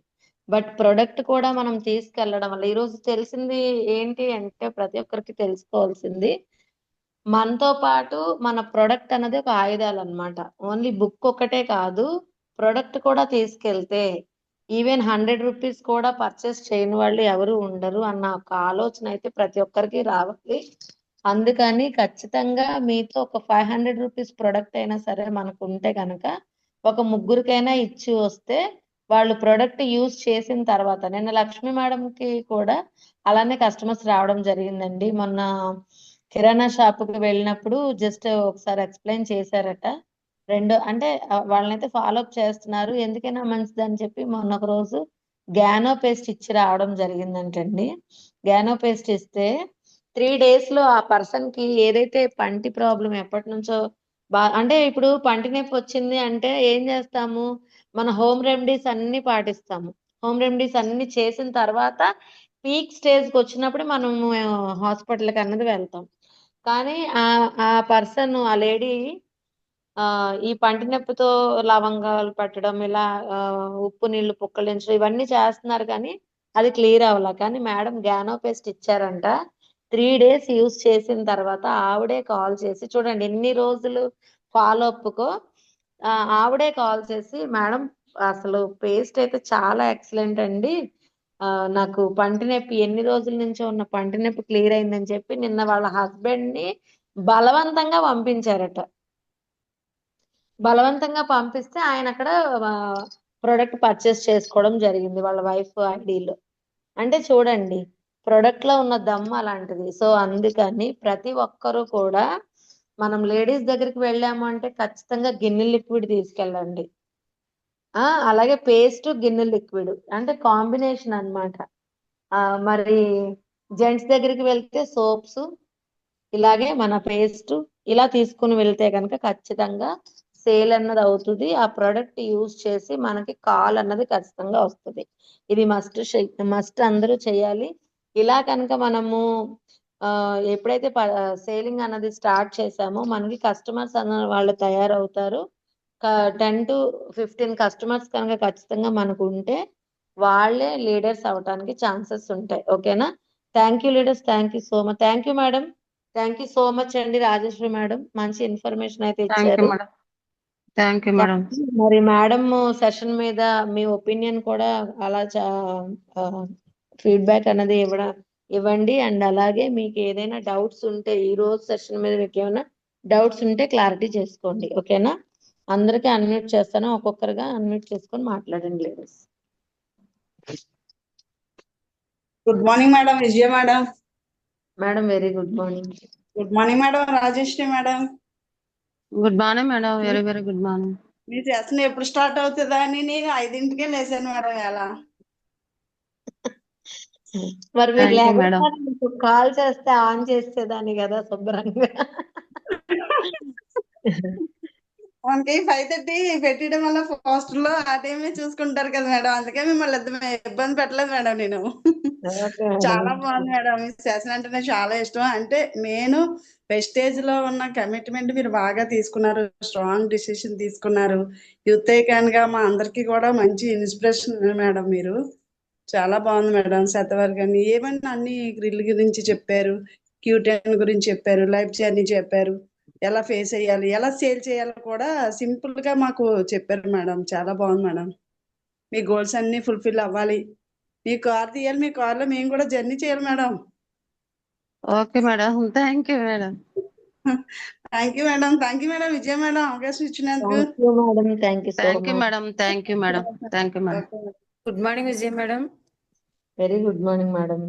బట్ ప్రొడక్ట్ కూడా మనం తీసుకెళ్లడం వల్ల ఈరోజు తెలిసింది ఏంటి అంటే, ప్రతి ఒక్కరికి తెలుసుకోవాల్సింది, మనతో పాటు మన ప్రొడక్ట్ అనేది ఒక ఆయుధాలు అన్నమాట. ఓన్లీ బుక్ ఒక్కటే కాదు, ప్రొడక్ట్ కూడా తీసుకెళ్తే ఈవెన్ 100 రూపీస్ కూడా పర్చేస్ చేయని వాళ్ళు ఎవరు ఉండరు అన్న ఒక ఆలోచన అయితే ప్రతి ఒక్కరికి రావాలి. అందుకని ఖచ్చితంగా మీతో ఒక 500 రూపీస్ ప్రొడక్ట్ అయినా సరే మనకు ఉంటే కనుక ఒక ముగ్గురికైనా ఇచ్చి వస్తే వాళ్ళు ప్రొడక్ట్ యూజ్ చేసిన తర్వాత, నిన్న లక్ష్మి మేడంకి కూడా అలానే కస్టమర్స్ రావడం జరిగిందండి. మొన్న కిరాణా షాప్కి వెళ్ళినప్పుడు జస్ట్ ఒకసారి ఎక్స్ప్లెయిన్ చేశారట. అంటే వాళ్ళనైతే ఫాలో అప్ చేస్తున్నారు. ఎందుకైనా మంచిదని చెప్పి మొన్న ఒక రోజు గ్యానో పేస్ట్ ఇచ్చి రావడం జరిగిందంటండి. గ్యానో పేస్ట్ ఇస్తే 3 days లో ఆ పర్సన్ కి ఏదైతే పంటి ప్రాబ్లం ఎప్పటి నుంచో అంటే ఇప్పుడు పంటి నొప్పి వచ్చింది అంటే ఏం చేస్తాము, మన హోమ్ రెమెడీస్ అన్ని పాటిస్తాము. హోమ్ రెమెడీస్ అన్ని చేసిన తర్వాత పీక్ స్టేజ్ కి వచ్చినప్పుడు మనము హాస్పిటల్ కి అన్నది వెళ్తాం. కానీ ఆ పర్సన్, ఆ లేడీ ఈ పంటి నొప్పితో లవంగాలు పెట్టడం, ఇలా ఉప్పు నీళ్లు పుక్కలించడం ఇవన్నీ చేస్తున్నారు. కానీ అది క్లియర్ అవ్వాల. కానీ మేడం గ్యానో పేస్ట్ ఇచ్చారంట. 3 డేస్ యూజ్ చేసిన తర్వాత ఆవిడే కాల్ చేసి, చూడండి ఎన్ని రోజులు ఫాలో అప్‌కో ఆవిడే కాల్ చేసి, మేడం అసలు పేస్ట్ అయితే చాలా ఎక్సలెంట్ అండి. నాకు పంటి నొప్పి ఎన్ని రోజుల నుంచో ఉన్న పంటి నొప్పి క్లియర్ అయిందని చెప్పి నిన్న వాళ్ళ హస్బెండ్‌ని బలవంతంగా పంపించారట. బలవంతంగా పంపిస్తే ఆయన అక్కడ ప్రొడక్ట్ పర్చేస్ చేసుకోవడం జరిగింది వాళ్ళ వైఫ్ ఐడీలో. అంటే చూడండి, ప్రొడక్ట్ లో ఉన్న దమ్ము అలాంటిది. సో అందుకని ప్రతి ఒక్కరూ కూడా మనం లేడీస్ దగ్గరికి వెళ్ళాము అంటే ఖచ్చితంగా గిన్నె లిక్విడ్ తీసుకెళ్ళండి. అలాగే పేస్ట్ గిన్నె లిక్విడ్ అంటే కాంబినేషన్ అన్నమాట. మరి జెంట్స్ దగ్గరికి వెళ్తే సోప్స్, ఇలాగే మన పేస్ట్ ఇలా తీసుకుని వెళ్తే కనుక ఖచ్చితంగా సేల్ అన్నది అవుతుంది. ఆ ప్రొడక్ట్ యూజ్ చేసి మనకి కాల్ అన్నది ఖచ్చితంగా వస్తుంది. ఇది మస్ట్ అందరూ చేయాలి. ఇలా కనుక మనము ఎప్పుడైతే సేలింగ్ అన్నది స్టార్ట్ చేసామో మనకి కస్టమర్స్ అన్న వాళ్ళు తయారవుతారు. 10 to 15 కస్టమర్స్ కనుక ఖచ్చితంగా మనకు ఉంటే వాళ్ళే లీడర్స్ అవటానికి ఛాన్సెస్ ఉంటాయి. ఓకేనా? Thank you leaders. Thank you so much. Thank you madam. Thank you so much అండి రాజేశ్వరి మేడం. మంచి ఇన్ఫర్మేషన్ అయితే థ్యాంక్ యూ ఇచ్చారు. మేడం. Thank you madam. మరి మేడం సెషన్ మీద మీ ఒపీనియన్ కూడా అలా ఫీడ్బ్యాక్ అనేది ఇవ్వండి. అండ్ అలాగే మీకు ఏదైనా డౌట్స్ ఉంటే ఈ రోజు సెషన్ మీద మీకు ఏమైనా డౌట్స్ ఉంటే క్లారిటీ చేసుకోండి. ఓకేనా? అందరికీ అన్మ్యూట్ చేస్తాను. ఒక్కొక్కరుగా అన్మ్యూట్ చేసుకొని మాట్లాడండి ladies. Good morning madam Vijaya madam. Madam very good morning. Good morning madam Rajeshwari madam. Good morning madam. Very very good morning. మీ సెషన్ ఎప్పుడు స్టార్ట్ అవుతుందా అని నేను 5ంటికే లేసాను మేడం. ఎలా మరి మీరు థ్యాంక్ యూ మేడం. లేకపోతే కాల్ చేస్తే ఆన్ చేసేదాన్ని కదా శుభ్రంగా. మనకి 5:30 పెట్టడం వల్ల పోస్టర్ లో ఆ టైమే చూసుకుంటారు కదా మేడం. అందుకే మిమ్మల్ని ఇబ్బంది పెట్టలేదు మేడం నేను. చాలా బాగుంది మేడం. మీ సెషన్ అంటే నాకు చాలా ఇష్టం. అంటే నేను వెస్టేజ్ లో ఉన్న కమిట్మెంట్ మీరు బాగా తీసుకున్నారు. స్ట్రాంగ్ డిసిషన్ తీసుకున్నారు. యూత్ ఐకాన్ గా మా అందరికి కూడా మంచి ఇన్స్పిరేషన్ మేడం. మీరు చాలా బాగుంది మేడం. శతవర్ గాని ఏమన్నా అన్ని గ్రిల్ గురించి చెప్పారు, క్యూటెన్ గురించి చెప్పారు, లైఫ్ జర్నీ చెప్పారు, ఎలా ఫేస్ చేయాలి, ఎలా సేల్ చేయాలో కూడా సింపుల్ గా మాకు చెప్పారు మేడం. చాలా బాగుంది మేడం. మీ గోల్స్ అన్ని ఫుల్ఫిల్ అవ్వాలి. మీ కార్ తీయాలి, మీ కార్ లో మేము కూడా జర్నీ చేయాలి madam. Okay madam. Thank you madam. Thank you madam. Thank you madam Vijaya madam అవకాశం ఇచ్చినందుకు. Thank you madam. Thank you so thank you much. Madam. Thank you madam. Thank you madam. Good morning Vijay madam. Very good morning madam.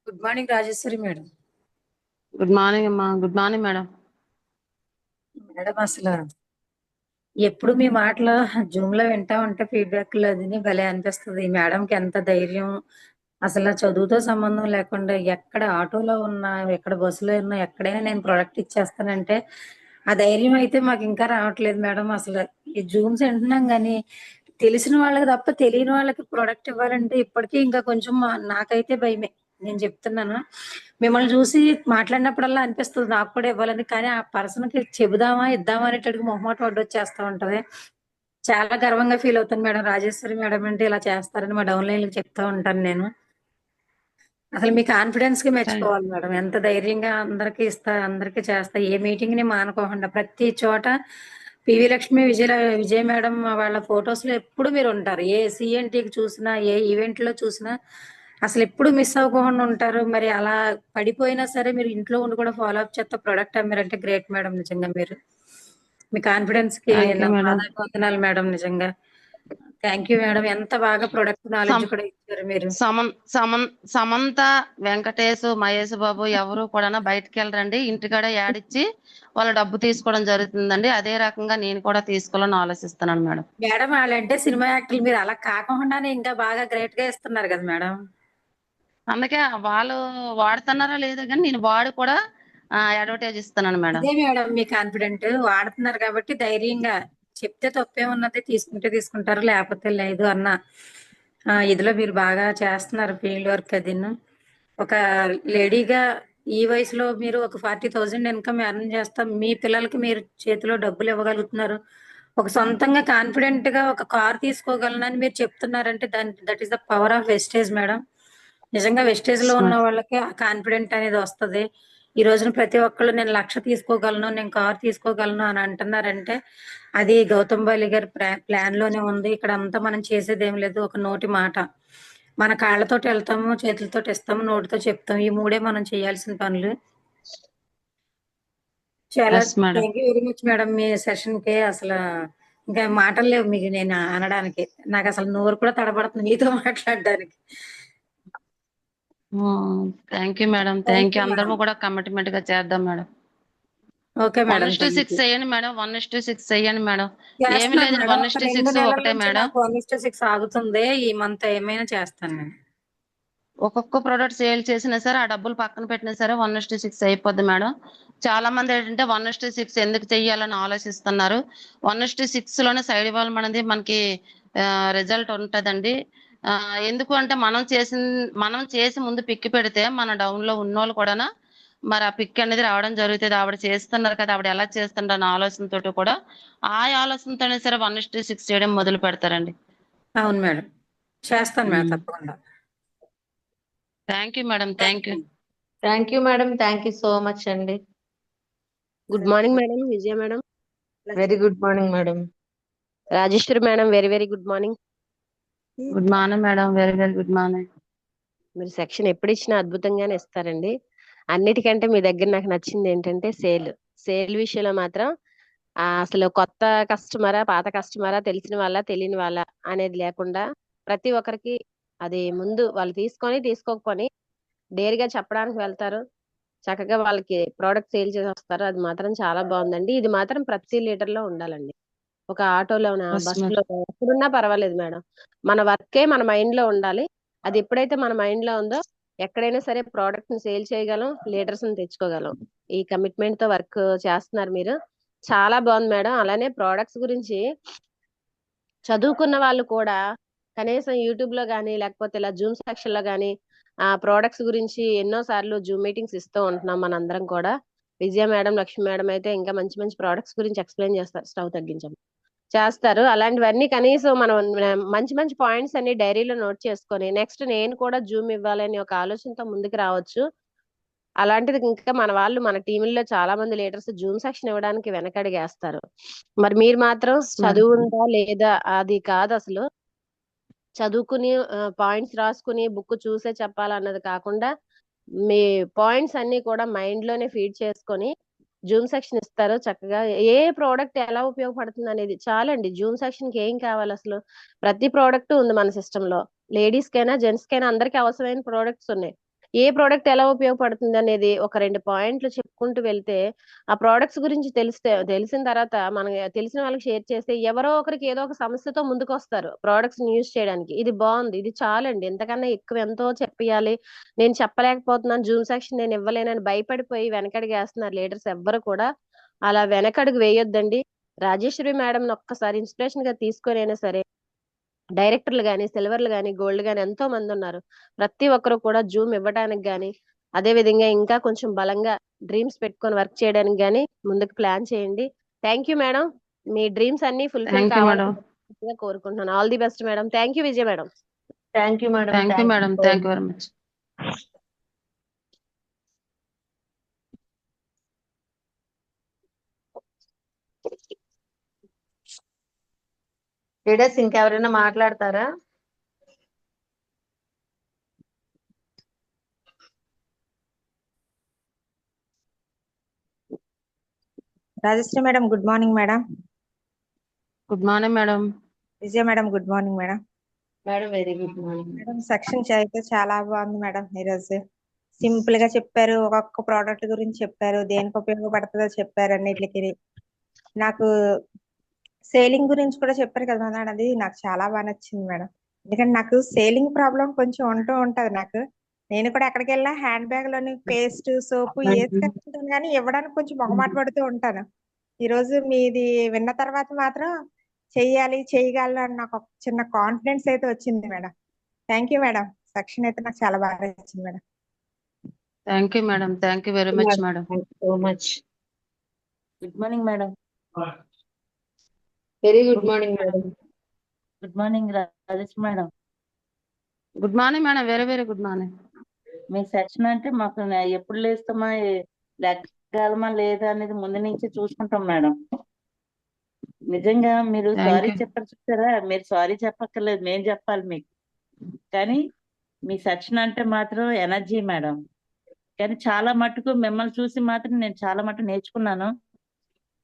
Good morning Rajeshwari madam. Good morning అమ్మా. Good morning madam. Madam అసలు ఎప్పుడు మీ మాటలు Zoom లో వింటా ఉంటే feedback లో అది భలే అనిపిస్తుంది. మేడంకి ఎంత ధైర్యం. అసలు చదువుతో సంబంధం లేకుండా ఎక్కడ ఆటోలో ఉన్నా, ఎక్కడ బస్సులో ఉన్నా, ఎక్కడైనా నేను ప్రొడక్ట్ ఇచ్చేస్తానంటే ఆ ధైర్యం అయితే మాకు ఇంకా రావట్లేదు మేడం. అసలు ఈ జూమ్స్ వింటున్నాం కానీ తెలిసిన వాళ్ళకి తప్ప తెలియని వాళ్ళకి ప్రొడక్ట్ ఇవ్వాలంటే ఇప్పటికీ ఇంకా కొంచెం నాకైతే భయమే. నేను చెప్తున్నాను, మిమ్మల్ని చూసి మాట్లాడినప్పుడల్లా అనిపిస్తుంది నాకు కూడా ఇవ్వాలని. కానీ ఆ పర్సన్ కి చెబుదామా ఇద్దామా అనేటట్టుగా మొహమాట వడ్డొచ్చేస్తా ఉంటది. చాలా గర్వంగా ఫీల్ అవుతాను మేడం. రాజేశ్వరి మేడం అంటే ఇలా చేస్తారని మా డౌన్లైన్లకు చెప్తా ఉంటాను నేను. అసలు మీ కాన్ఫిడెన్స్ కి మెచ్చుకోవాలి మేడం. ఎంత ధైర్యంగా అందరికి ఇస్తా, అందరికి చేస్తా, ఏ మీటింగ్ ని మానుకోకుండా ప్రతి చోట పివి లక్ష్మి విజయ మేడం వాళ్ళ ఫొటోస్ లో ఎప్పుడు మీరు ఉంటారు. ఏ సిఎన్టీకి చూసినా, ఏ ఈవెంట్ లో చూసినా అసలు ఎప్పుడు మిస్ అవ్వకుండా ఉంటారు. మరి అలా పడిపోయినా సరే మీరు ఇంట్లో ఉండి కూడా ఫాలో అప్ చేస్తా ప్రొడక్ట్ అమ్మారంటే గ్రేట్ మేడం. నిజంగా మీరు మీ కాన్ఫిడెన్స్ కి థ్యాంక్ యూ నా మేడం. వందనాలు మేడం. నిజంగా థ్యాంక్ యూ మేడం. ఎంత బాగా ప్రొడక్ట్ నాలెడ్జ్ కూడా ఇచ్చారు మీరు. సమంత, వెంకటేష్, మహేష్ బాబు ఎవరు కూడా బయటకు వెళ్ళరండి. ఇంటికాడ యాడిచ్చి వాళ్ళ డబ్బు తీసుకోవడం జరుగుతుందండి. అదే రకంగా నేను కూడా తీసుకోవాలని ఆలోచిస్తున్నాను మేడం. మేడం వాళ్ళంటే సినిమా యాక్టర్లు, మీరు అలా కాకుండానే ఇంకా బాగా గ్రేట్ గా ఇస్తున్నారు కదా మేడం. అందుకే వాళ్ళు వాడుతున్నారా లేదా కానీ నేను వాడు కూడా అడ్వర్టైజ్ ఇస్తున్నాను మేడం. అదే మేడం మీ కాన్ఫిడెంట్ వాడుతున్నారు కాబట్టి ధైర్యంగా చెప్తే తప్పేమున్నది, తీసుకుంటే తీసుకుంటారు లేకపోతే లేదు అన్న ఇదిలో మీరు బాగా చేస్తున్నారు ఫీల్డ్ వర్క్. అది ఒక లేడీగా ఈ వయసులో మీరు ఒక 40,000 ఇన్కమ్ ఎర్న్ చేస్తాం, మీ పిల్లలకి మీరు చేతిలో డబ్బులు ఇవ్వగలుగుతున్నారు, ఒక సొంతంగా కాన్ఫిడెంట్ గా ఒక కార్ తీసుకోగలనని మీరు చెప్తున్నారంటే that is the power of wastage madam. నిజంగా వెస్టేజ్ లో ఉన్న వాళ్ళకి ఆ కాన్ఫిడెంట్ అనేది వస్తది. ఈ రోజున ప్రతి ఒక్కళ్ళు నేను 1,00,000 తీసుకోగలను, నేను కారు తీసుకోగలను అని అంటున్నారంటే అది గౌతమ్ బాలి గారి ప్లాన్ లోనే ఉంది. ఇక్కడ అంతా మనం చేసేదేం లేదు. ఒక నోటి మాట. మన కాళ్ళతోటి వెళ్తాము, చేతులతోటి ఇస్తాము, నోటితో చెప్తాము. ఈ మూడే మనం చేయాల్సిన పనులు. చాలా yes madam. Thank you very much madam. మీ సెషన్ కి అసలు ఇంకా మాటలు లేవు మీకు నేను అనడానికి. నాకు అసలు నోరు కూడా తడబడుతుంది మీతో మాట్లాడడానికి. Thank you madam. Thank thank you. you, అందరము madam. కూడా కమిట్మెంట్ గా చేద్దాం మేడం. Okay madam. 1:6 చేయండి మేడం. 1:6 చేయండి మేడం. ఏమి చేస్తున్నాను లేదు, మేడం. ఒక 2 1:6 నెలల ఒకటే నుంచి మేడం. నాకు 1:6 ఆగుతుంది. ఈ మంత్ ఏమైనా చేస్తాను నేను. ఒక్కొక్క ప్రోడక్ట్ సేల్ చేసినా సరే ఆ డబ్బులు పక్కన పెట్టినా సరే 1:6 అయిపోద్ది మేడం. చాలా మంది ఏంటంటే 1:6 ఎందుకు చెయ్యాలని ఆలోచిస్తున్నారు. 1:6 లోనే సైడ్ ఇవ్వాలి మనది మనకి రిజల్ట్ ఉంటదండి. ఎందుకు అంటే మనం చేసి ముందు పిక్ పెడితే మన డౌన్ లో ఉన్నోళ్ళు కూడా మరి ఆ పిక్ అనేది రావడం జరుగుతుంది. ఆవిడ చేస్తున్నారు కదా, ఆవిడ ఎలా చేస్తున్నారు అన్న ఆలోచనతోటి కూడా ఆ ఆలోచనతోనే సరే 1:6 చేయడం మొదలు పెడతారండి. అవును మేడం. చేస్తాను మేడం తప్పకుండా. Thank you madam. Thank you. Thank you madam. Thank you so much అండి. Good morning madam. Vijaya madam. Very good morning madam. Rajeshwari madam. Very very good morning. Good morning madam. Very very good morning. మీరు section ఎప్పుడు ఇచ్చినా అద్భుతంగానే ఇస్తారండి. అన్నిటికంటే మీ దగ్గర నాకు నచ్చింది ఏంటంటే సేల్ విషయంలో మాత్రం అసలు కొత్త కస్టమరా, పాత కస్టమరా, తెలిసిన వాళ్ళ, తెలియని వాళ్ళ అనేది లేకుండా ప్రతి ఒక్కరికి అది ముందు వాళ్ళు తీసుకోకపోని డేర్గా చెప్పడానికి వెళ్తారు. చక్కగా వాళ్ళకి ప్రోడక్ట్ సేల్ చేసి వస్తారు. అది మాత్రం చాలా బాగుందండి. ఇది మాత్రం ప్రతి లీటర్ లో ఉండాలండి. ఒక ఆటోలోనా, Yes, బస్సులో ఎక్కడున్నా పర్వాలేదు మేడం. మన వర్కే మన మైండ్ లో ఉండాలి. అది ఎప్పుడైతే మన మైండ్ లో ఉందో ఎక్కడైనా సరే ప్రోడక్ట్ ని సేల్ చేయగలం, లీడర్స్ ని తెచ్చుకోగలం. ఈ కమిట్మెంట్ తో వర్క్ చేస్తున్నారు మీరు. చాలా బాగుంది మేడం. అలానే ప్రోడక్ట్స్ గురించి చదువుకున్న వాళ్ళు కూడా కనీసం యూట్యూబ్ లో గానీ లేకపోతే ఇలా జూమ్ సెక్షన్ లో గానీ ఆ ప్రోడక్ట్స్ గురించి ఎన్నో సార్లు జూమ్ మీటింగ్స్ ఇస్తూ ఉంటున్నాం మనందరం కూడా. విజయ మేడం, లక్ష్మి మేడం అయితే ఇంకా మంచి మంచి ప్రోడక్ట్స్ గురించి ఎక్స్ప్లెయిన్ చేస్తారు. స్టవ్ తగ్గించండి చేస్తారు. అలాంటివన్నీ కనీసం మనం మంచి మంచి పాయింట్స్ అన్ని డైరీలో నోట్ చేసుకొని నెక్స్ట్ నేను కూడా జూమ్ ఇవ్వాలని ఒక ఆలోచనతో ముందుకు రావచ్చు. అలాంటిది ఇంకా మన వాళ్ళు మన టీంలో చాలా మంది లీడర్స్ జూమ్ సెక్షన్ ఇవ్వడానికి వెనకడిగేస్తారు. మరి మీరు మాత్రం చదువు ఉందా లేదా అది కాదు అసలు. చదువుకుని పాయింట్స్ రాసుకుని బుక్ చూసే చెప్పాలన్నది కాకుండా మీ పాయింట్స్ అన్ని కూడా మైండ్ లోనే ఫీడ్ చేసుకొని జూమ్ సెక్షన్ ఇస్తారు. చక్కగా ఏ ప్రోడక్ట్ ఎలా ఉపయోగపడుతుంది అనేది చాలండి. జూమ్ సెక్షన్ కి ఏం కావాలి అసలు. ప్రతి ప్రోడక్ట్ ఉంది మన సిస్టమ్ లో. లేడీస్ కైనా జెంట్స్ కైనా అందరికి అవసరమైన ప్రోడక్ట్స్ ఉన్నాయి. ఏ ప్రోడక్ట్ ఎలా ఉపయోగపడుతుంది అనేది ఒక 2 పాయింట్లు చెప్పుకుంటూ వెళ్తే ఆ ప్రోడక్ట్స్ గురించి తెలిసిన తర్వాత మనం తెలిసిన వాళ్ళకి షేర్ చేస్తే ఎవరో ఒకరికి ఏదో ఒక సమస్యతో ముందుకు వస్తారు ప్రోడక్ట్స్ యూజ్ చేయడానికి. ఇది బాగుంది, ఇది చాలండి. ఎంతకన్నా ఎక్కువ ఎంతో చెప్పాలి, నేను చెప్పలేకపోతున్నాను, జూమ్ సెక్షన్ నేను ఇవ్వలేనని భయపడిపోయి వెనకడుగు వేస్తున్నారు లీడర్స్. ఎవ్వరు కూడా అలా వెనకడుగు వేయొద్దండి. రాజేశ్వరి మేడం ఒక్కసారి ఇన్స్పిరేషన్ గా తీసుకొని అయినా సరే డైరెక్టర్లు గాని, సిల్వర్లు గాని, గోల్డ్ గాని ఎంతో మంది ఉన్నారు. ప్రతి ఒక్కరు కూడా జూమ్ ఇవ్వడానికి గాని, అదే విధంగా ఇంకా కొంచెం బలంగా డ్రీమ్స్ పెట్టుకొని వర్క్ చేయడానికి గాని ముందుకు ప్లాన్ చేయండి. Thank you madam. మీ డ్రీమ్స్ అన్ని ఫుల్ఫిల్ థ్యాంక్ యూ మేడం. కావాలని కోరుకుంటున్నాను. All the best madam. Thank you Vijay madam. Thank you madam. Thank you madam. Thank you very much. Leaders ఇంకెవరైనా మాట్లాడతారా? Rajashree madam good morning madam. Good morning madam. Vijaya madam good morning madam. Madam very good morning madam section అయితే చాలా బాగుంది madam. ఈరోజు simple గా చెప్పారు. ఒక్కొక్క product గురించి చెప్పారు, దేనికి ఉపయోగపడుతుందో చెప్పారు. అన్నిటికి నాకు సేలింగ్ గురించి కూడా చెప్పారు కదా మేడం. అది నాకు చాలా బాగా నచ్చింది మేడం. ఎందుకంటే నాకు సేలింగ్ ప్రాబ్లం కొంచెం ఉంటది నాకు. నేను కూడా ఎక్కడికి వెళ్ళినా హ్యాండ్ బ్యాగ్ లోని పేస్ట్, సోపు వేసుకుంటాను కానీ ఇవ్వడానికి కొంచెం మొహమాట పడుతూ ఉంటాను. ఈ రోజు మీది విన్న తర్వాత మాత్రం చేయగలను అని నాకు ఒక చిన్న కాన్ఫిడెన్స్ అయితే వచ్చింది madam. Thank you madam. Section అయితే నాకు చాలా బాగా నచ్చింది madam. Thank you madam. Thank you very much madam. So much. Good morning madam. Very good morning madam. Good morning Rajesh madam. Good morning madam, very very good morning. Me section అంటే మాకు ఎప్పుడు లేస్తామా లెక్కగలమా లేదా అనేది ముందు నుంచి చూసుకుంటాం మేడం. నిజంగా మీరు థ్యాంక్ సారీ యూ. చెప్పారు చూసారా, మీరు సారీ చెప్పక్కర్లేదు, మేము చెప్పాలి మీకు. కానీ మీ సెక్షన్ అంటే మాత్రం ఎనర్జీ మేడం. కానీ చాలా మటుకు మిమ్మల్ని చూసి మాత్రం నేను చాలా మటుకు నేర్చుకున్నాను.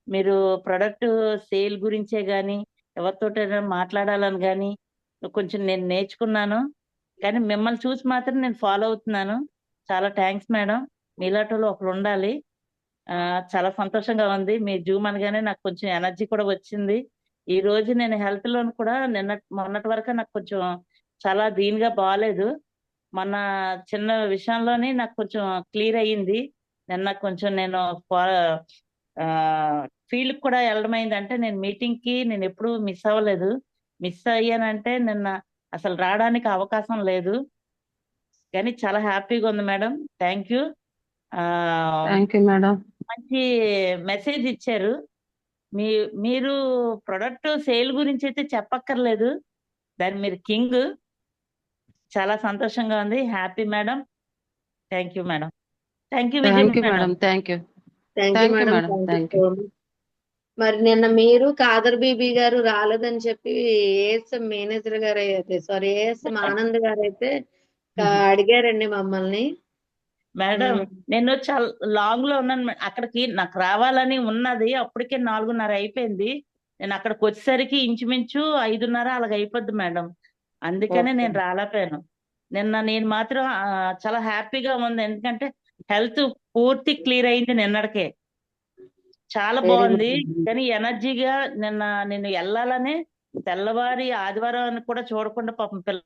మీరు ప్రొడక్ట్ సేల్ గురించే కానీ ఎవరితోటైనా మాట్లాడాలని కానీ కొంచెం నేను నేర్చుకున్నాను. కానీ మిమ్మల్ని చూసి మాత్రం నేను ఫాలో అవుతున్నాను. చాలా థ్యాంక్స్ మేడం. మీలాంటి వాళ్ళు ఒకరు ఉండాలి. చాలా సంతోషంగా ఉంది. మీ జూమ్ అనగానే నాకు కొంచెం ఎనర్జీ కూడా వచ్చింది. ఈ రోజు నేను హెల్త్ లోను కూడా మొన్నటి వరకు నాకు కొంచెం చాలా దీనిగా బాగాలేదు. మొన్న చిన్న విషయంలోనే నాకు కొంచెం క్లియర్ అయ్యింది. నిన్న కొంచెం నేను ఫీల్డ్ కూడా వెళ్ళడమైంది. అంటే నేను మీటింగ్ కి నేను ఎప్పుడు మిస్ అవ్వలేదు. మిస్ అయ్యానంటే నిన్న అసలు రావడానికి అవకాశం లేదు. కానీ చాలా హ్యాపీగా ఉంది madam. Thank you. Thank you madam. మంచి మెసేజ్ ఇచ్చారు. మీరు ప్రొడక్ట్ సేల్ గురించి అయితే చెప్పక్కర్లేదు, దాని మీరు కింగ్. చాలా సంతోషంగా ఉంది. Happy madam. Thank you madam. Thank you Vijay thank you madam. Madam. Thank you. Thank you thank you madam. Madam. Thank you. మరి నిన్న మీరు కాదర్ బీబీ గారు రాలేదని చెప్పి ఏఎస్ఎం మేనేజర్ గారు అయితే ఏఎస్ఎం ఆనంద్ గారు అయితే అడిగారండి మమ్మల్ని. మేడం నేను చాలా లాంగ్ లో ఉన్నాను. అక్కడికి నాకు రావాలని ఉన్నది. అప్పటికే 4:30 అయిపోయింది. నేను అక్కడికి వచ్చేసరికి ఇంచుమించు 5:30 అలాగ అయిపోద్ది మేడం. అందుకనే నేను రాలేకపోయాను. నిన్న నేను మాత్రం చాలా హ్యాపీగా ఉంది. ఎందుకంటే హెల్త్ పూర్తి క్లియర్ అయింది నిన్నటికే. చాలా బాగుంది. కానీ ఎనర్జీగా నేను వెళ్ళాలని తెల్లవారి ఆదివారం కూడా చూడకుండా పాపం